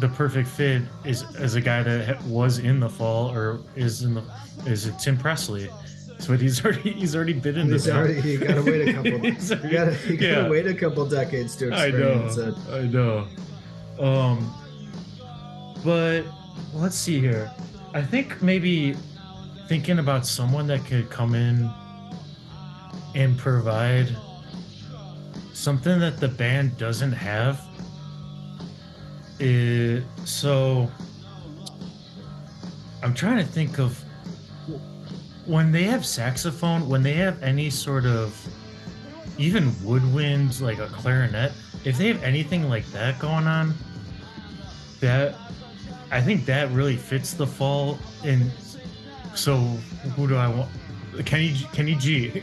the perfect fit is as a guy that was in the fall or is it Tim Presley? So he's already been in the. You gotta wait a couple. You gotta wait a couple decades to experience it. I know. But let's see here. I think maybe thinking about someone that could come in and provide something that the band doesn't have. So I'm trying to think of when they have saxophone, when they have any sort of even woodwind, like a clarinet, if they have anything like that going on, I think that really fits the fall. And so, who do I want? Kenny G.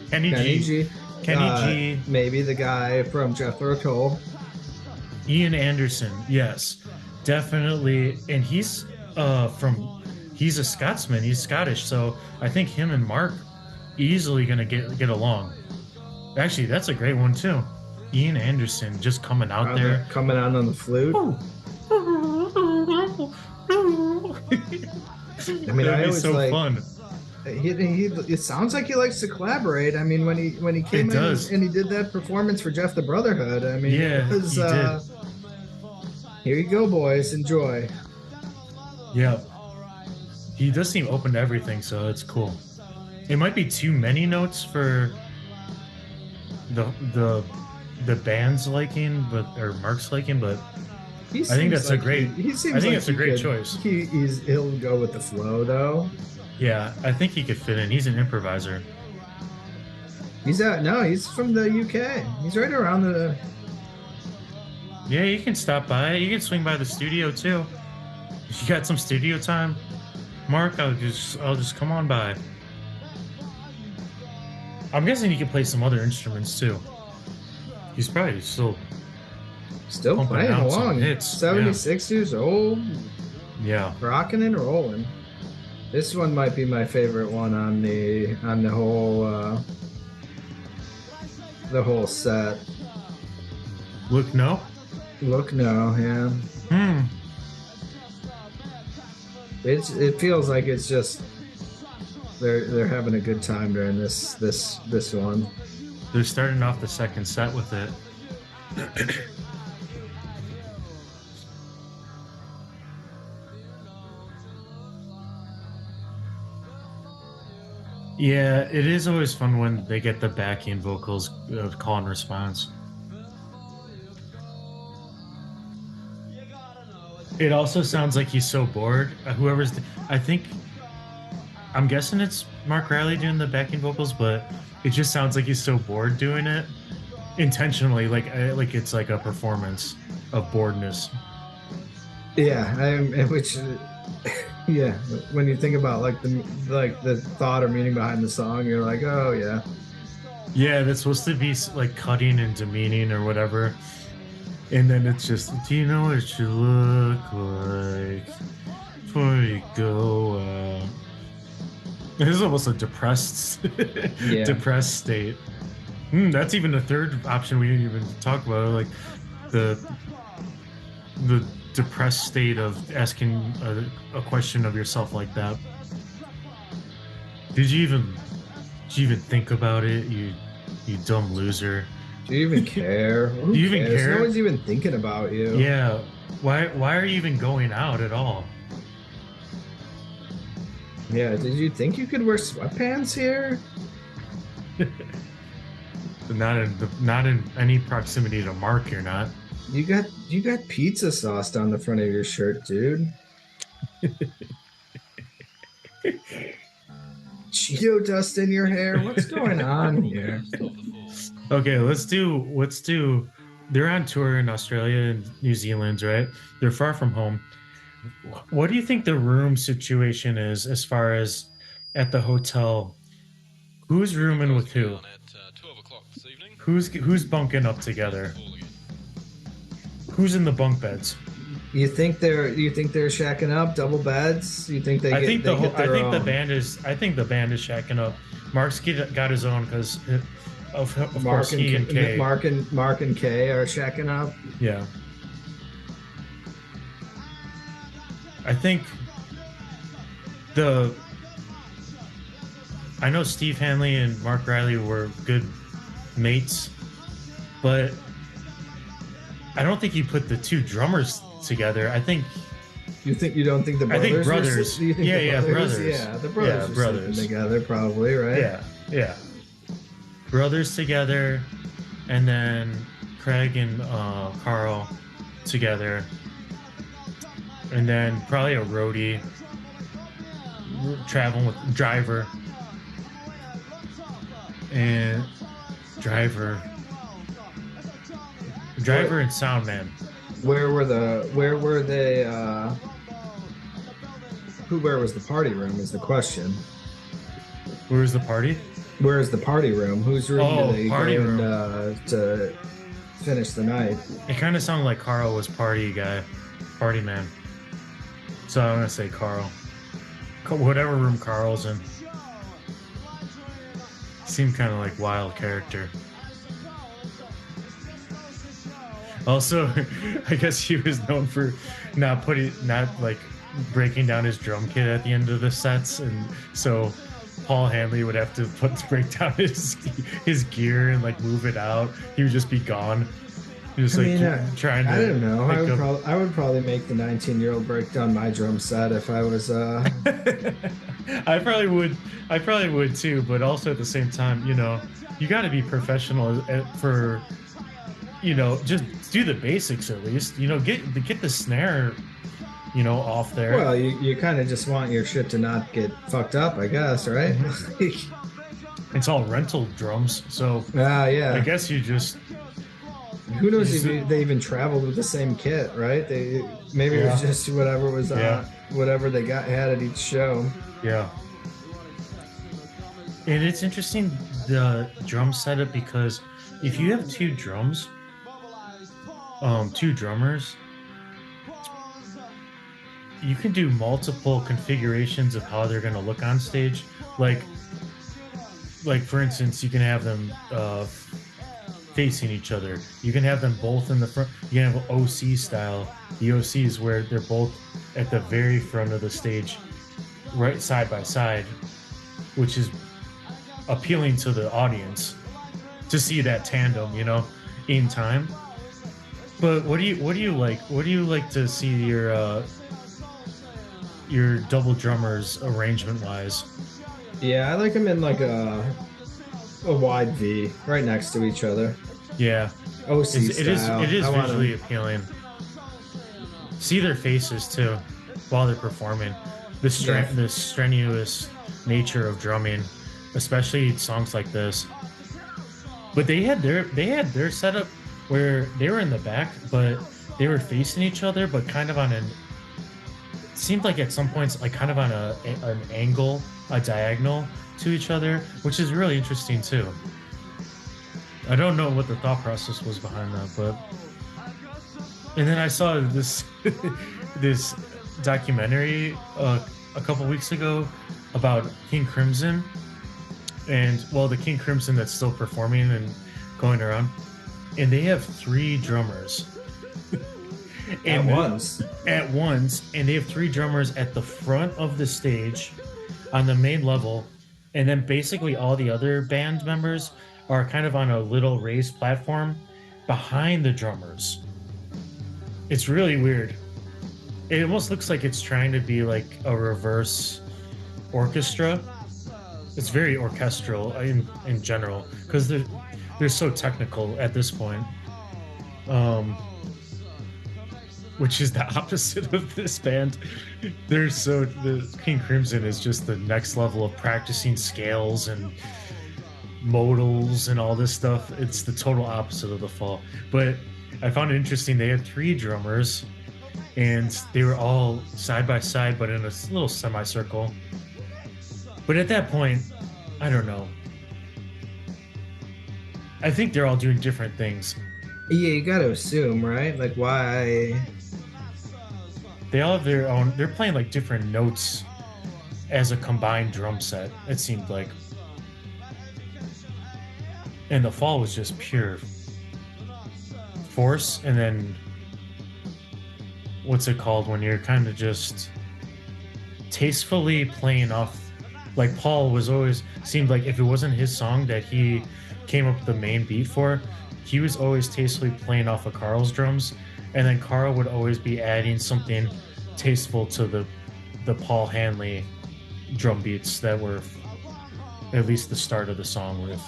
Maybe the guy from Jethro Tull. Ian Anderson, yes, definitely. And he's he's a Scotsman. He's Scottish, so I think him and Mark easily gonna get along. Actually, that's a great one too. Ian Anderson just coming out there, coming out on the flute. I mean, I always so fun. It sounds like he likes to collaborate. I mean, when he came in and he did that performance for Jeff the Brotherhood, I mean, yeah, it was, here you go, boys, enjoy. Yeah, he does seem open to everything, so it's cool. It might be too many notes for the band's liking, or Mark's liking, but I think that's a great. I think it's a great choice. He'll go with the flow, though. Yeah, I think he could fit in. He's an improviser. He's from the UK. He's right around the. Yeah, you can stop by. You can swing by the studio too. If you got some studio time, Mark, I'll just come on by. I'm guessing he can play some other instruments too. He's probably still playing along. Hits. 76 years old. Yeah, rocking and rolling. This one might be my favorite one on the whole set. Look no, yeah. It feels like it's just they're having a good time during this one. They're starting off the second set with it. Yeah, it is always fun when they get the backing vocals call and response. It also sounds like he's so bored. I'm guessing it's Mark Riley doing the backing vocals, but it just sounds like he's so bored doing it intentionally, like it's like a performance of boredness. Yeah, yeah, when you think about the thought or meaning behind the song, you're like, oh yeah. Yeah, that's supposed to be like cutting and demeaning or whatever. And then it's just, do you know what you look like before you go out? This is almost a depressed state. That's even a third option we didn't even talk about, like the depressed state of asking a question of yourself like that. Did you even think about it, you dumb loser? Do you even care? Do you even care? No one's even thinking about you. Yeah. Why are you even going out at all? Yeah, did you think you could wear sweatpants here? Not in any proximity to Mark, you're not. You got pizza sauce down the front of your shirt, dude. Cheeto dust in your hair. What's going on here? Okay, let's do. They're on tour in Australia and New Zealand, right? They're far from home. What do you think the room situation is as far as at the hotel? Who's rooming with who? Who's bunking up together? Who's in the bunk beds? You think they're shacking up, double beds? You think I think the band is shacking up. Mark's got his own because of course he and Kay. Mark and Kay are shacking up. Yeah. I think I know Steve Hanley and Mark Riley were good mates, but I don't think you put the two drummers together. I think you don't think the brothers. I think brothers. Brothers? Yeah, brothers. Yeah, the brothers. Yeah, brothers together, probably, right? Yeah. Brothers together, and then Craig and Carl together, and then probably a roadie traveling with driver. Driver and sound man. Where were they? Where was the party room? Is the question. Where's the party? Where's the party room? Whose room do they party go room. in to finish the night? It kind of sounded like Carl was party man. So I'm gonna say Carl. Whatever room Carl's in. Seemed kind of like wild character. Also, I guess he was known for not like breaking down his drum kit at the end of the sets, and so Paul Hanley would have to break down his gear and like move it out. He would just be gone. Just trying to. I don't know. I would probably make the 19-year-old break down my drum set if I was. I probably would too, but also at the same time, you got to be professional for, just do the basics at least. Get the snare, off there. Well, you kind of just want your shit to not get fucked up, I guess, right? It's all rental drums, so yeah. I guess you just. Who knows if they even traveled with the same kit, right? Maybe it was just whatever was whatever they had at each show. Yeah. And it's interesting, the drum setup, because if you have two drummers, you can do multiple configurations of how they're going to look on stage. Like for instance, you can have them facing each other. You can have them both in the front. You can have OC style. The OC is where they're both at the very front of the stage, right side by side, which is appealing to the audience to see that tandem, in time. But what do you like? What do you like to see your double drummers arrangement wise? Yeah, I like them in like a wide V, right next to each other. Yeah. OC style. It is visually appealing. See their faces too while they're performing. The strenuous nature of drumming, especially songs like this. But they had their setup where they were in the back, but they were facing each other, but kind of on it seemed like at some points like kind of on an angle, a diagonal to each other, which is really interesting too. I don't know what the thought process was behind that, but and then I saw this this documentary a couple weeks ago about King Crimson, and the King Crimson that's still performing and going around, and they have 3 drummers at once, and they have 3 drummers at the front of the stage on the main level. And then basically all the other band members are kind of on a little raised platform behind the drummers. It's really weird. It almost looks like it's trying to be like a reverse orchestra. It's very orchestral in general, because they're so technical at this point. Which is the opposite of this band. The King Crimson is just the next level of practicing scales and modals and all this stuff. It's the total opposite of the Fall. But I found it interesting. They had 3 drummers, and they were all side by side, but in a little semicircle. But at that point, I don't know. I think they're all doing different things. Yeah, you got to assume, right? Like, why? They all have their own. They're playing like different notes as a combined drum set, it seemed like. And the Fall was just pure force, and then what's it called when you're kind of just tastefully playing off. Like Paul was always seemed like if it wasn't his song that he came up with the main beat for, he was always tastefully playing off of Carl's drums, and then Carl would always be adding something tasteful to the Paul Hanley drum beats that were at least the start of the song with.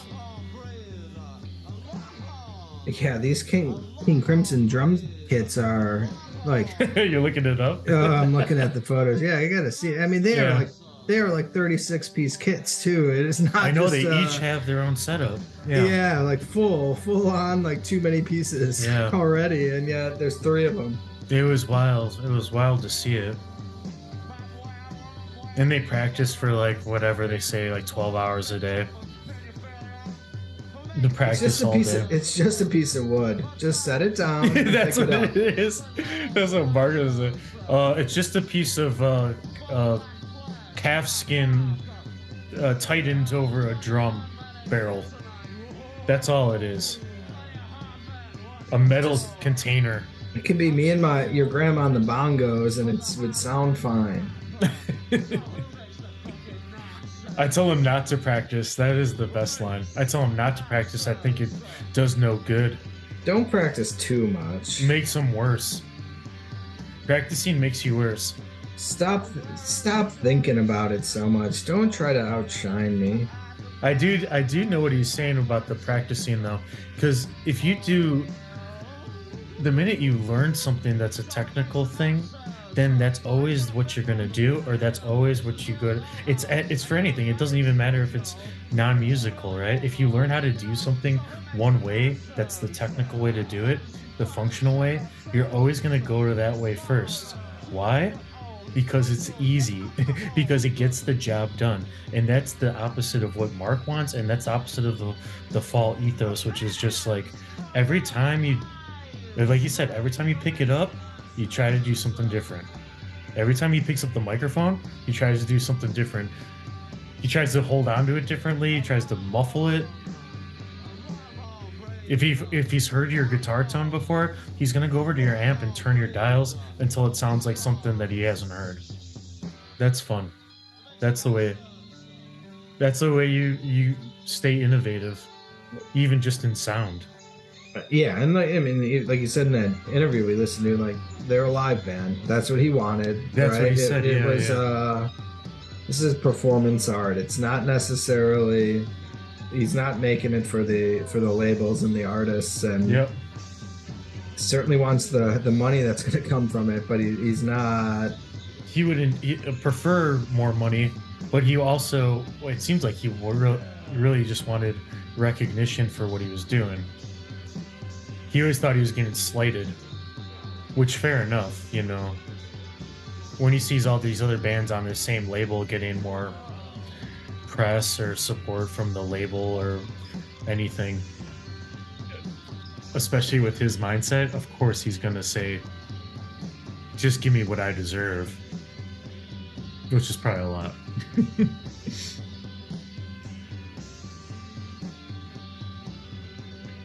Yeah, these King Crimson drum kits are like. You're looking it up? I'm looking at the photos. Yeah, I gotta see it. I mean, they are like they are like 36-piece kits too. It is not. I know just, they each have their own setup. Yeah, like full on, like too many pieces already, and yet there's 3 of them. It was wild. It was wild to see it. And they practice for like whatever they say, like 12 hours a day. The practice all day. It's just a piece of wood. Just set it down. That's what it is. That's what Margaret is. It's just a piece of calf skin tightened over a drum barrel. That's all it is. A metal container. It could be me and your grandma on the bongos, and it would sound fine. I tell him not to practice. That is the best line. I tell him not to practice. I think it does no good. Don't practice too much. Makes them worse. Practicing makes you worse. Stop thinking about it so much. Don't try to outshine me. I do know what he's saying about the practicing though, because if you do, the minute you learn something that's a technical thing, then that's always what you're gonna do, or that's always what you go to. It's for anything. It doesn't even matter if it's non-musical, right? If you learn how to do something one way, that's the technical way to do it, the functional way, you're always gonna go to that way first. Why? Because it's easy, because it gets the job done. And that's the opposite of what Mark wants, and that's the opposite of the fall ethos, which is just like every time you pick it up, you try to do something different. Every time he picks up the microphone, he tries to do something different. He tries to hold on to it differently. He tries to muffle it. If he's heard your guitar tone before, he's gonna go over to your amp and turn your dials until it sounds like something that he hasn't heard. That's fun. That's the way you stay innovative, even just in sound. Yeah, and like you said in that interview we listened to, like they're a live band. That's what he wanted. That's right? what he said. It was this is performance art. It's not necessarily. He's not making it for the labels and the artists, and certainly wants the money that's going to come from it. But he's not. He would prefer more money, but he also. It seems like he really just wanted recognition for what he was doing. He always thought he was getting slighted, which fair enough, you know. When he sees all these other bands on the same label getting more press or support from the label or anything, especially with his mindset, of course he's gonna say, just give me what I deserve, which is probably a lot.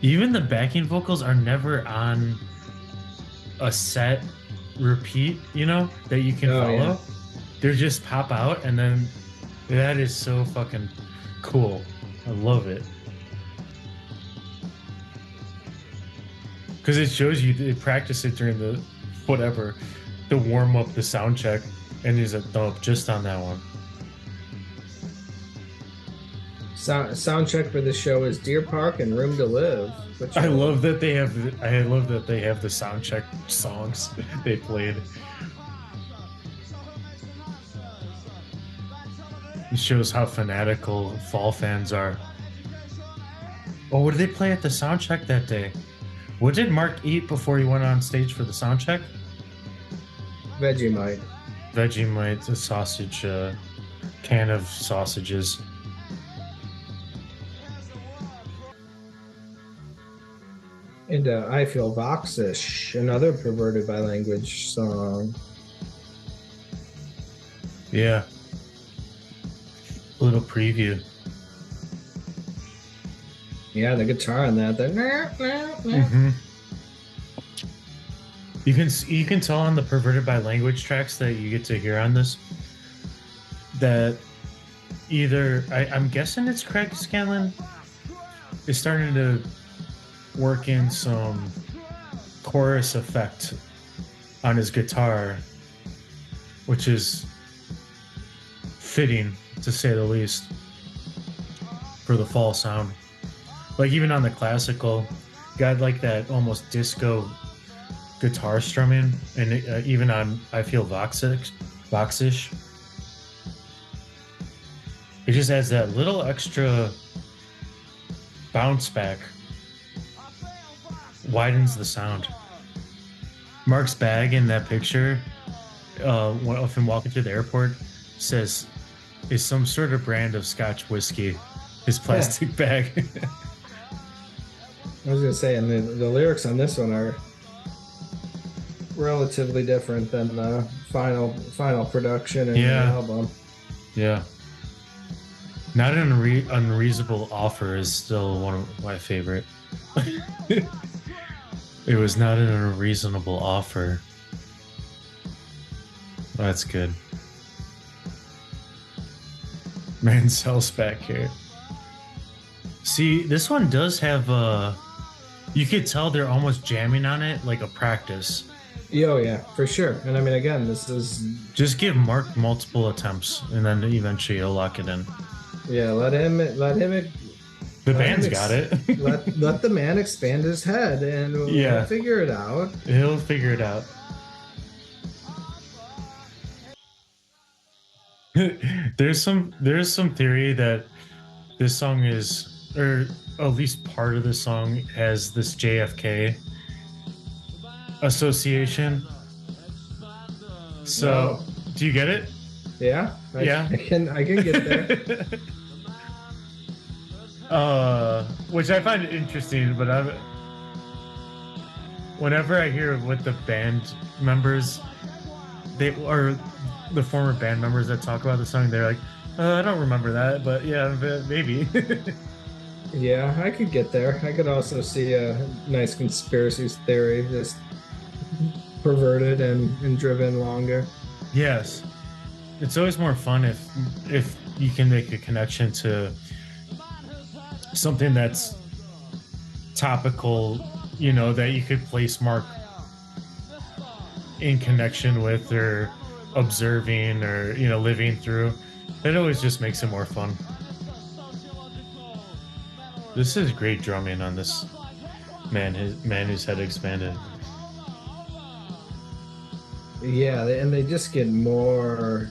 Even the backing vocals are never on a set repeat, you know, that you can follow. Yeah. They just pop out, and then that is so fucking cool. I love it. Because it shows you, they practice it during the warm up, the sound check, and there's a dub just on that one. Sound check for the show is Deer Park and Room to Live. I love that they have the sound check songs they played. It shows how fanatical Fall fans are. Oh, what did they play at the sound check that day? What did Mark eat before he went on stage for the sound check? Vegemite. Vegemite, a sausage, can of sausages. And I Feel Voxish, another Perverted by Language song. Yeah. A little preview. Yeah, the guitar on that. Mm-hmm. You can tell on the Perverted by Language tracks that you get to hear on this that either I'm guessing it's Craig Scanlon is starting to work in some chorus effect on his guitar, which is fitting to say the least for the fall sound. Like even on the classical, got like that almost disco guitar strumming, and even on I Feel Voxish, It just adds that little extra bounce back, widens the sound. Mark's bag in that picture, of him walking through the airport, is some sort of brand of Scotch whiskey. His plastic bag. I was gonna say, and the lyrics on this one are relatively different than the final production and the album. Yeah. Not an unreasonable offer is still one of my favorite. It was not an unreasonable offer. That's good. Mansell's back here. See, this one does have you could tell they're almost jamming on it like a practice. Oh yeah, for sure. And I mean, again, this is just give Mark multiple attempts, and then eventually he'll lock it in. Yeah, let him. The band's got it. let the man expand his head, and we'll figure it out. He'll figure it out. There's some theory that this song is, or at least part of the song has this JFK association. So, do you get it? Yeah. I can get there. Which I find interesting, but whenever I hear what the band members, the former band members that talk about the song, they're like, I don't remember that, but yeah, maybe. Yeah, I could get there. I could also see a nice conspiracy theory just perverted and driven longer. Yes. It's always more fun if you can make a connection to something that's topical, that you could place Mark in connection with, or observing, or living through. It always just makes it more fun. This is great drumming on this man whose head expanded. Yeah, and they just get more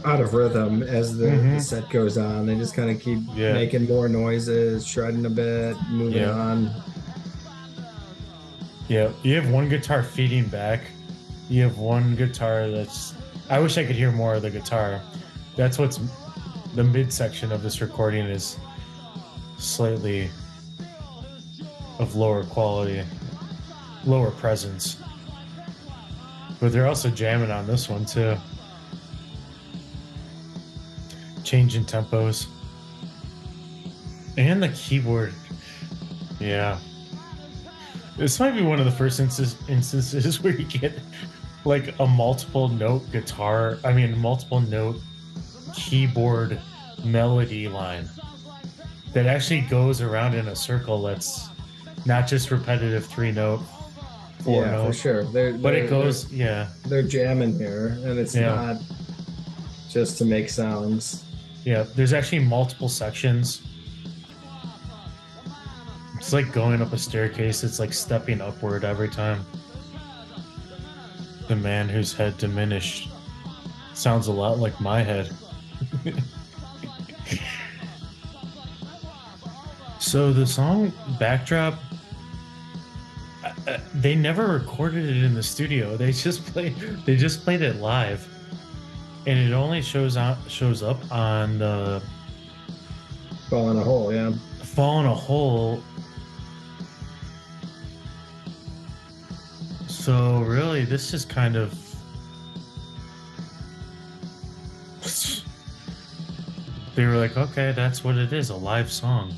out of rhythm as the set goes on. They just kind of keep making more noises, shredding a bit, moving on. Yeah, you have one guitar feeding back. You have one guitar that's... I wish I could hear more of the guitar. That's what's... The midsection of this recording is slightly of lower quality, lower presence. But they're also jamming on this one too. Changing tempos. And the keyboard. Yeah. This might be one of the first instances where you get like a multiple note keyboard melody line that actually goes around in a circle that's not just repetitive 3-note, 4-note. For sure. They're jamming here, and it's not just to make sounds. Yeah, there's actually multiple sections. It's like going up a staircase. It's like stepping upward every time. The man whose head diminished sounds a lot like my head. So the song Backdrop, they never recorded it in the studio. They just played it live, and it only shows up on the Fall in a Hole. Yeah, Fall in a Hole. So really, this is kind of they were like, okay, that's what it is, a live song.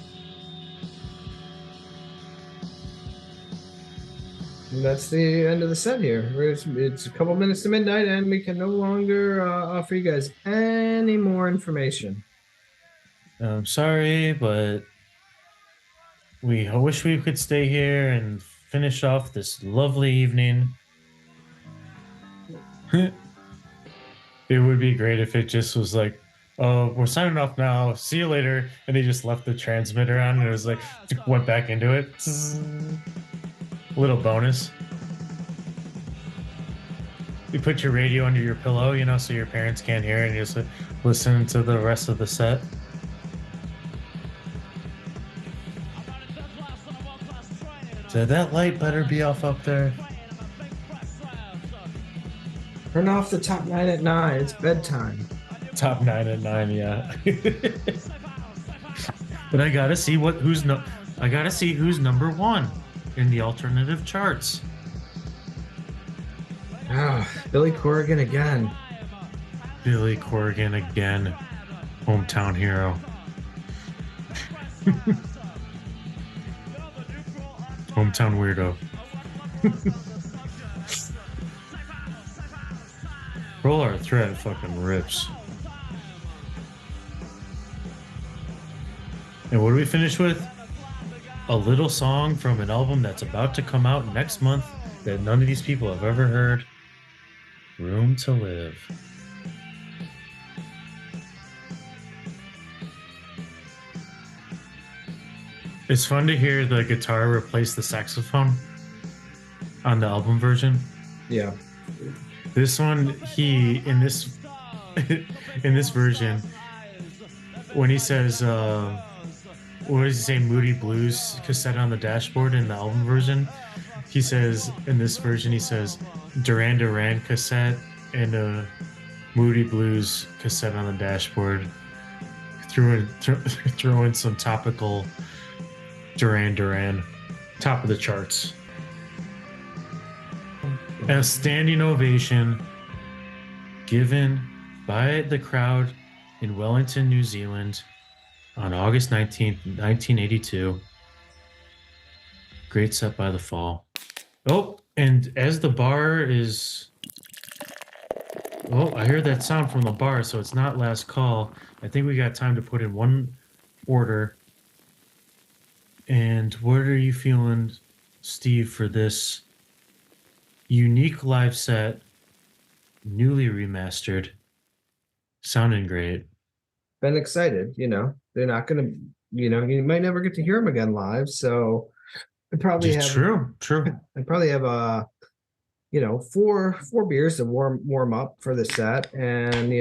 And that's the end of the set here. It's a couple minutes to midnight, and we can no longer offer you guys any more information. I'm sorry, but we wish we could stay here and finish off this lovely evening. It would be great if it just was like, oh, we're signing off now, see you later, and they just left the transmitter on and it was like, went back into it. Little bonus. You put your radio under your pillow, so your parents can't hear, and you just listen to the rest of the set. So that light better be off up there. Turn off the top 9 at 9. It's bedtime. Top 9 at 9, yeah. But I gotta see who's number one in the alternative charts. Billy Corgan again. Billy Corgan again. Hometown hero. Hometown weirdo. Roll Our Thread fucking rips. And what do we finish with? A little song from an album that's about to come out next month that none of these people have ever heard. Room to Live. It's fun to hear the guitar replace the saxophone on the album version. Yeah. This one, in this version, when he says, what does he say, Moody Blues cassette on the dashboard in the album version, he says, in this version, he says, Duran Duran cassette and a Moody Blues cassette on the dashboard. Throw in some topical Duran Duran, top of the charts. A standing ovation given by the crowd in Wellington, New Zealand on August 19th, 1982. Great set by The Fall. Oh, and as the bar is... Oh, I hear that sound from the bar, so it's not last call. I think we got time to put in one order. And what are you feeling, Steve, for this unique live set, newly remastered, sounding great? Been excited, they're not gonna, you might never get to hear them again live, so I probably have true. I probably have four beers to warm up for the set, and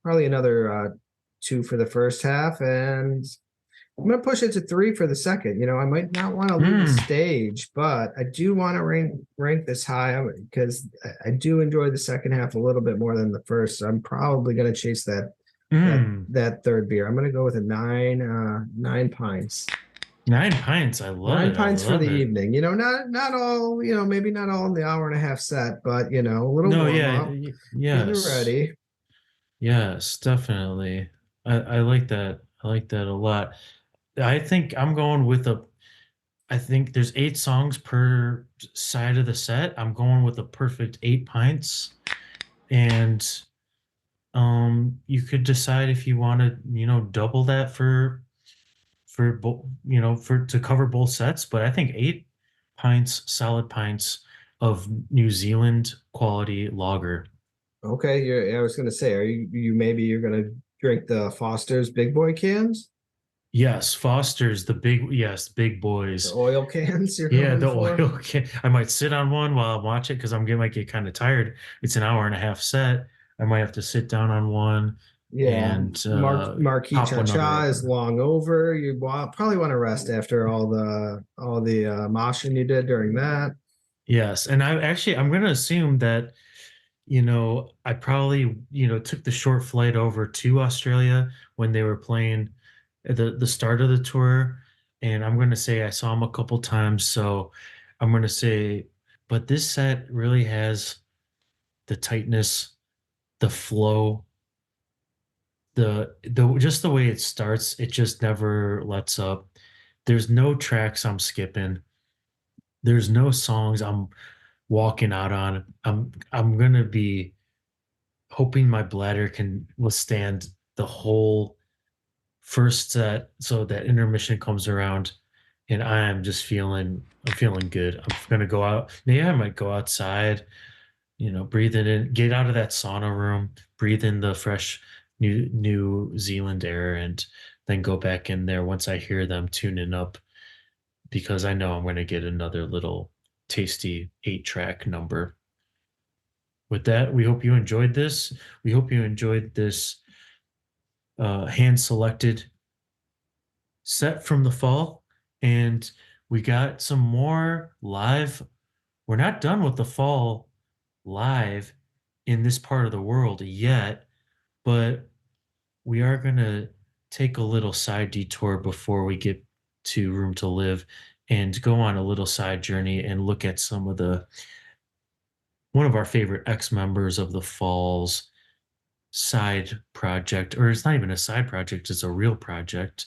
probably another 2 for the first half, and I'm gonna push it to 3 for the second. I might not want to leave the stage, but I do want to rank this high because I do enjoy the second half a little bit more than the first. So I'm probably gonna chase that third beer. I'm gonna go with a 9 pints. 9 pints, I love it. 9 pints for the evening. Not all. Maybe not all in the hour and a half set, but a little warm up. Yes. You're ready. Yes, definitely. I like that. I like that a lot. I think I'm going with I think there's 8 songs per side of the set. I'm going with a perfect 8 pints. And you could decide if you want to, double that to cover both sets. But I think 8 pints, solid pints of New Zealand quality lager. Okay, I was gonna say, you're gonna drink the Foster's Big Boy cans? Yes, Foster's big boys. The oil cans. Oil can. I might sit on one while I watch it because might get kind of tired. It's an hour and a half set. I might have to sit down on one. Yeah, and Marquis Cha-Cha is long over. You probably want to rest after all the moshing you did during that. Yes, and I'm going to assume that I probably took the short flight over to Australia when they were playing at the start of the tour, and I'm going to say I saw them a couple times. So I'm going to say, but this set really has the tightness, the flow, the just the way it starts, it just never lets up. There's no tracks I'm skipping. There's no songs I'm walking out on. I'm gonna be hoping my bladder can withstand the whole first set, so that intermission comes around, and I'm feeling good. I'm gonna go out. Maybe I might go outside, breathe it in, get out of that sauna room, breathe in the fresh New Zealand air, and then go back in there once I hear them tuning up, because I know I'm going to get another little tasty 8-track number. with that, we hope you enjoyed this. We hope you enjoyed this hand-selected set from the fall. And we got some more live. We're not done with the fall live in this part of the world yet, but we are going to take a little side detour before we get to Room to Live and go on a little side journey and look at some of one of our favorite ex-members of the Falls side project, or it's not even a side project, it's a real project,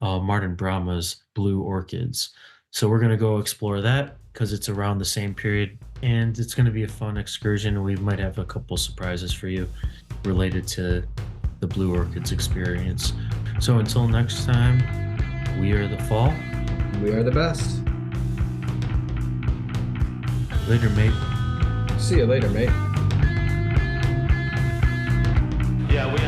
Martin Brahma's Blue Orchids. So we're going to go explore that because it's around the same period, and it's going to be a fun excursion. We might have a couple surprises for you related to the Blue Orchids experience. So until next time, we are the Fall. We are the best. Later, mate. See you later, mate. Yeah, we